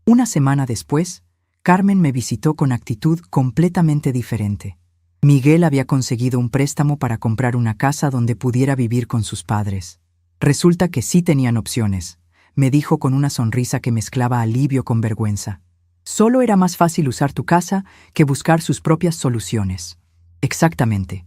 S1: Una semana después, Carmen me visitó con actitud completamente diferente. Miguel había conseguido un préstamo para comprar una casa donde pudiera vivir con sus padres. Resulta que sí tenían opciones, me dijo con una sonrisa que mezclaba alivio con vergüenza. Solo era más fácil usar tu casa que buscar sus propias soluciones. Exactamente.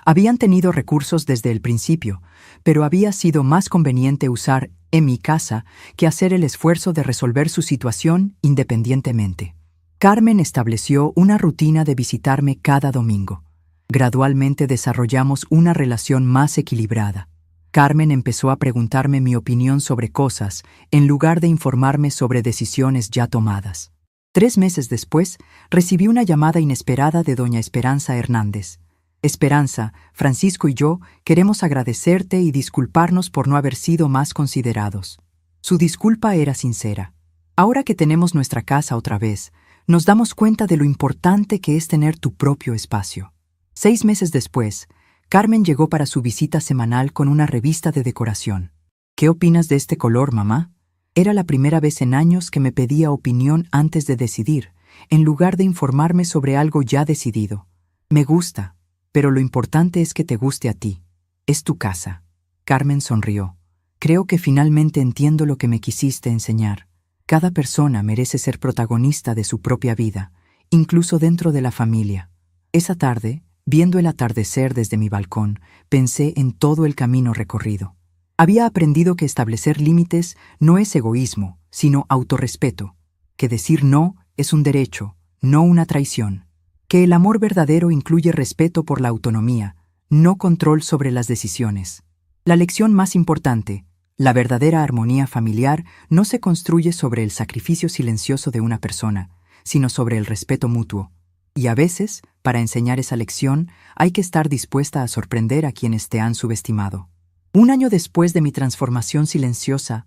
S1: Habían tenido recursos desde el principio, pero había sido más conveniente usar en mi casa que hacer el esfuerzo de resolver su situación independientemente. Carmen estableció una rutina de visitarme cada domingo. Gradualmente desarrollamos una relación más equilibrada. Carmen empezó a preguntarme mi opinión sobre cosas, en lugar de informarme sobre decisiones ya tomadas. 3 meses después, recibí una llamada inesperada de doña Esperanza Hernández. Esperanza, Francisco y yo queremos agradecerte y disculparnos por no haber sido más considerados. Su disculpa era sincera. Ahora que tenemos nuestra casa otra vez, nos damos cuenta de lo importante que es tener tu propio espacio. 6 meses después, Carmen llegó para su visita semanal con una revista de decoración. ¿Qué opinas de este color, mamá? Era la primera vez en años que me pedía opinión antes de decidir, en lugar de informarme sobre algo ya decidido. Me gusta, pero lo importante es que te guste a ti. Es tu casa. Carmen sonrió. Creo que finalmente entiendo lo que me quisiste enseñar. Cada persona merece ser protagonista de su propia vida, incluso dentro de la familia. Esa tarde, viendo el atardecer desde mi balcón, pensé en todo el camino recorrido. Había aprendido que establecer límites no es egoísmo, sino autorrespeto, que decir no es un derecho, no una traición, que el amor verdadero incluye respeto por la autonomía, no control sobre las decisiones. La lección más importante, la verdadera armonía familiar, no se construye sobre el sacrificio silencioso de una persona, sino sobre el respeto mutuo. Y a veces, para enseñar esa lección, hay que estar dispuesta a sorprender a quienes te han subestimado. 1 año después de mi transformación silenciosa,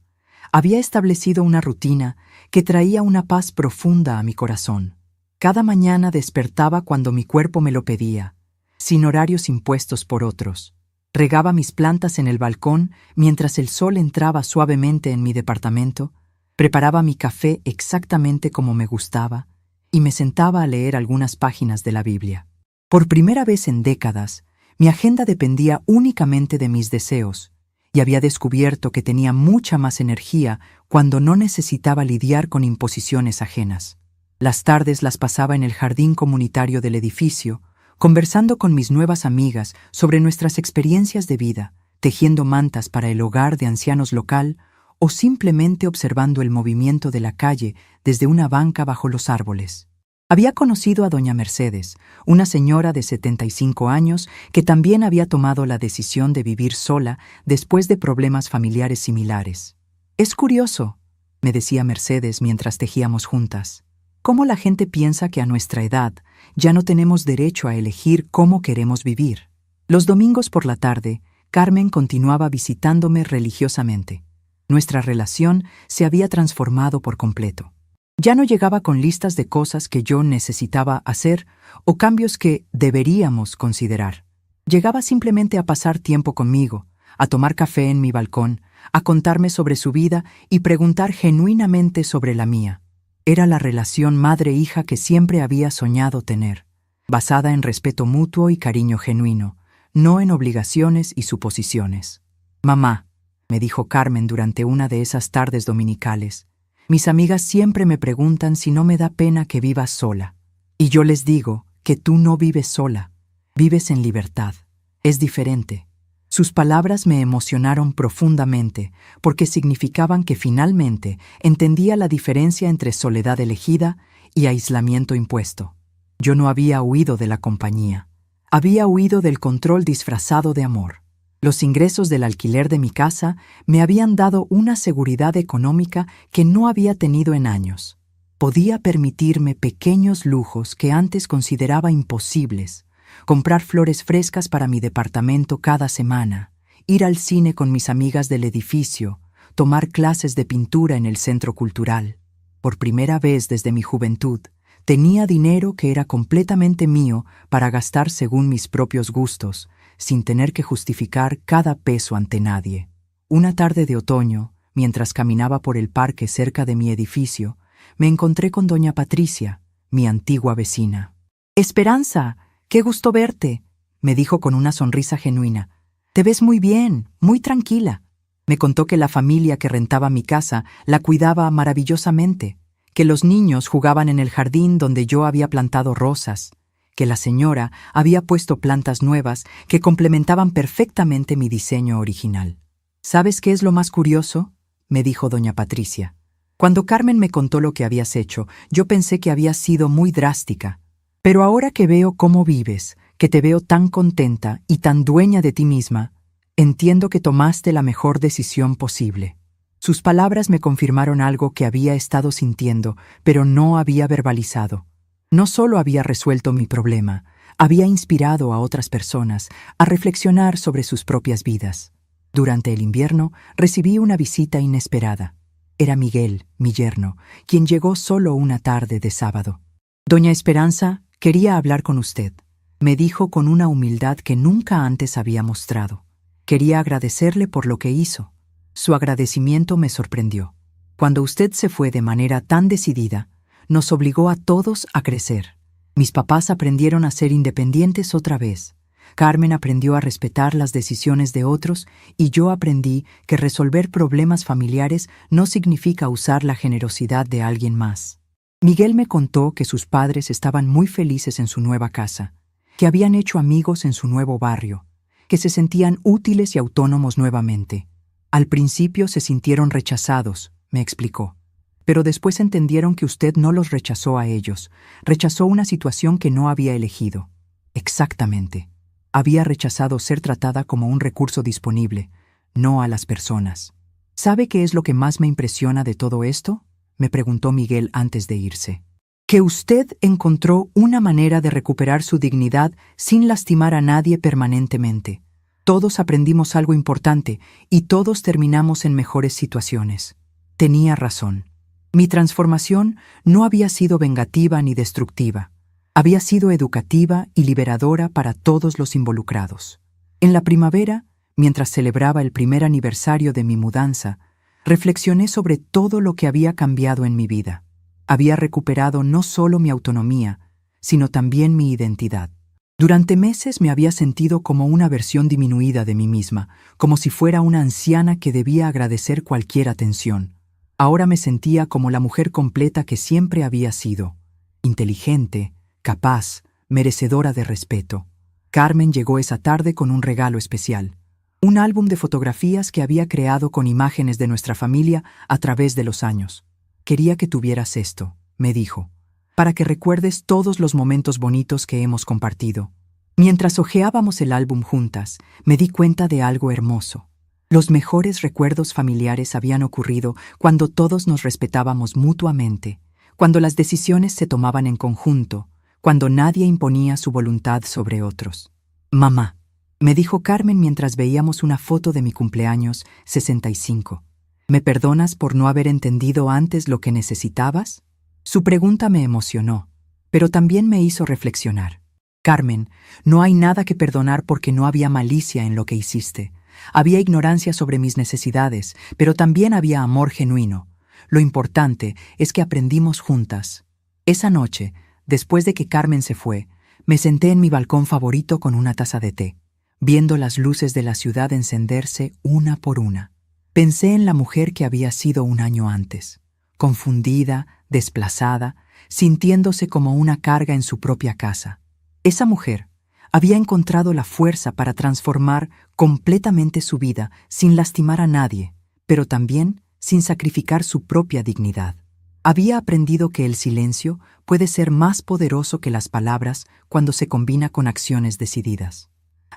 S1: había establecido una rutina que traía una paz profunda a mi corazón. Cada mañana despertaba cuando mi cuerpo me lo pedía, sin horarios impuestos por otros. Regaba mis plantas en el balcón mientras el sol entraba suavemente en mi departamento, preparaba mi café exactamente como me gustaba y me sentaba a leer algunas páginas de la Biblia. Por primera vez en décadas, mi agenda dependía únicamente de mis deseos, y había descubierto que tenía mucha más energía cuando no necesitaba lidiar con imposiciones ajenas. Las tardes las pasaba en el jardín comunitario del edificio, conversando con mis nuevas amigas sobre nuestras experiencias de vida, tejiendo mantas para el hogar de ancianos local o simplemente observando el movimiento de la calle desde una banca bajo los árboles. Había conocido a doña Mercedes, una señora de 75 años que también había tomado la decisión de vivir sola después de problemas familiares similares. «Es curioso», me decía Mercedes mientras tejíamos juntas, «cómo la gente piensa que a nuestra edad ya no tenemos derecho a elegir cómo queremos vivir». Los domingos por la tarde, Carmen continuaba visitándome religiosamente. Nuestra relación se había transformado por completo. Ya no llegaba con listas de cosas que yo necesitaba hacer o cambios que deberíamos considerar. Llegaba simplemente a pasar tiempo conmigo, a tomar café en mi balcón, a contarme sobre su vida y preguntar genuinamente sobre la mía. Era la relación madre-hija que siempre había soñado tener, basada en respeto mutuo y cariño genuino, no en obligaciones y suposiciones. «Mamá», me dijo Carmen durante una de esas tardes dominicales, «mis amigas siempre me preguntan si no me da pena que vivas sola. Y yo les digo que tú no vives sola, vives en libertad. Es diferente». Sus palabras me emocionaron profundamente porque significaban que finalmente entendía la diferencia entre soledad elegida y aislamiento impuesto. Yo no había huido de la compañía. Había huido del control disfrazado de amor. Los ingresos del alquiler de mi casa me habían dado una seguridad económica que no había tenido en años. Podía permitirme pequeños lujos que antes consideraba imposibles, comprar flores frescas para mi departamento cada semana, ir al cine con mis amigas del edificio, tomar clases de pintura en el centro cultural. Por primera vez desde mi juventud, tenía dinero que era completamente mío para gastar según mis propios gustos, sin tener que justificar cada peso ante nadie. Una tarde de otoño, mientras caminaba por el parque cerca de mi edificio, me encontré con doña Patricia, mi antigua vecina. «Esperanza, qué gusto verte», me dijo con una sonrisa genuina. «Te ves muy bien, muy tranquila». Me contó que la familia que rentaba mi casa la cuidaba maravillosamente, que los niños jugaban en el jardín donde yo había plantado rosas, que la señora había puesto plantas nuevas que complementaban perfectamente mi diseño original. «¿Sabes qué es lo más curioso?», me dijo doña Patricia. Cuando Carmen me contó lo que habías hecho, yo pensé que había sido muy drástica. Pero ahora que veo cómo vives, que te veo tan contenta y tan dueña de ti misma, entiendo que tomaste la mejor decisión posible. Sus palabras me confirmaron algo que había estado sintiendo, pero no había verbalizado. No solo había resuelto mi problema, había inspirado a otras personas a reflexionar sobre sus propias vidas. Durante el invierno recibí una visita inesperada. Era Miguel, mi yerno, quien llegó solo una tarde de sábado. «Doña Esperanza, quería hablar con usted», me dijo con una humildad que nunca antes había mostrado. Quería agradecerle por lo que hizo. Su agradecimiento me sorprendió. Cuando usted se fue de manera tan decidida, nos obligó a todos a crecer. Mis papás aprendieron a ser independientes otra vez. Carmen aprendió a respetar las decisiones de otros y yo aprendí que resolver problemas familiares no significa usar la generosidad de alguien más. Miguel me contó que sus padres estaban muy felices en su nueva casa, que habían hecho amigos en su nuevo barrio, que se sentían útiles y autónomos nuevamente. Al principio se sintieron rechazados, me explicó. Pero después entendieron que usted no los rechazó a ellos, rechazó una situación que no había elegido. Exactamente. Había rechazado ser tratada como un recurso disponible, no a las personas. ¿Sabe qué es lo que más me impresiona de todo esto?, me preguntó Miguel antes de irse. Que usted encontró una manera de recuperar su dignidad sin lastimar a nadie permanentemente. Todos aprendimos algo importante y todos terminamos en mejores situaciones. Tenía razón. Mi transformación no había sido vengativa ni destructiva. Había sido educativa y liberadora para todos los involucrados. En la primavera, mientras celebraba el primer aniversario de mi mudanza, reflexioné sobre todo lo que había cambiado en mi vida. Había recuperado no solo mi autonomía, sino también mi identidad. Durante meses me había sentido como una versión disminuida de mí misma, como si fuera una anciana que debía agradecer cualquier atención. Ahora me sentía como la mujer completa que siempre había sido, inteligente, capaz, merecedora de respeto. Carmen llegó esa tarde con un regalo especial, un álbum de fotografías que había creado con imágenes de nuestra familia a través de los años. «Quería que tuvieras esto», me dijo, «para que recuerdes todos los momentos bonitos que hemos compartido». Mientras hojeábamos el álbum juntas, me di cuenta de algo hermoso. Los mejores recuerdos familiares habían ocurrido cuando todos nos respetábamos mutuamente, cuando las decisiones se tomaban en conjunto, cuando nadie imponía su voluntad sobre otros. «Mamá», me dijo Carmen mientras veíamos una foto de mi cumpleaños 65. «¿Me perdonas por no haber entendido antes lo que necesitabas?». Su pregunta me emocionó, pero también me hizo reflexionar. «Carmen, no hay nada que perdonar porque no había malicia en lo que hiciste. Había ignorancia sobre mis necesidades, pero también había amor genuino. Lo importante es que aprendimos juntas». Esa noche, después de que Carmen se fue, me senté en mi balcón favorito con una taza de té, viendo las luces de la ciudad encenderse una por una. Pensé en la mujer que había sido un año antes, confundida, desplazada, sintiéndose como una carga en su propia casa. Esa mujer había encontrado la fuerza para transformar completamente su vida sin lastimar a nadie, pero también sin sacrificar su propia dignidad. Había aprendido que el silencio puede ser más poderoso que las palabras cuando se combina con acciones decididas.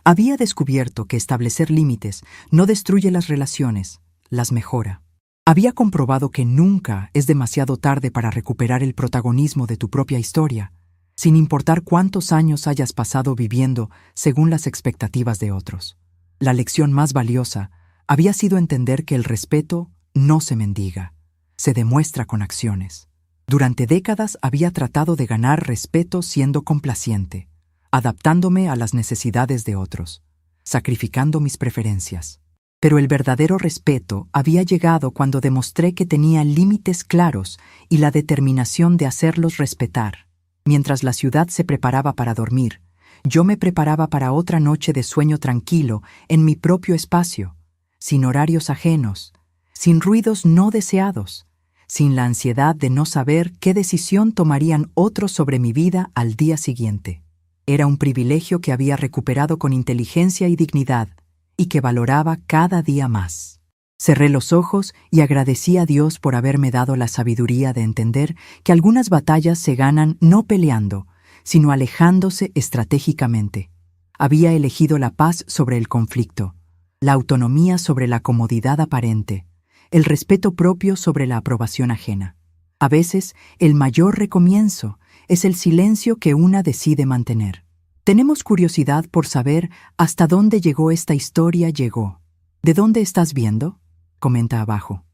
S1: Había descubierto que establecer límites no destruye las relaciones, las mejora. Había comprobado que nunca es demasiado tarde para recuperar el protagonismo de tu propia historia, sin importar cuántos años hayas pasado viviendo según las expectativas de otros. La lección más valiosa había sido entender que el respeto no se mendiga, se demuestra con acciones. Durante décadas había tratado de ganar respeto siendo complaciente, adaptándome a las necesidades de otros, sacrificando mis preferencias. Pero el verdadero respeto había llegado cuando demostré que tenía límites claros y la determinación de hacerlos respetar. Mientras la ciudad se preparaba para dormir, yo me preparaba para otra noche de sueño tranquilo en mi propio espacio, sin horarios ajenos, sin ruidos no deseados, sin la ansiedad de no saber qué decisión tomarían otros sobre mi vida al día siguiente. Era un privilegio que había recuperado con inteligencia y dignidad, y que valoraba cada día más. Cerré los ojos y agradecí a Dios por haberme dado la sabiduría de entender que algunas batallas se ganan no peleando, sino alejándose estratégicamente. Había elegido la paz sobre el conflicto, la autonomía sobre la comodidad aparente, el respeto propio sobre la aprobación ajena. A veces, el mayor recomienzo es el silencio que una decide mantener. Tenemos curiosidad por saber hasta dónde llegó esta historia. ¿De dónde estás viendo? Comenta abajo.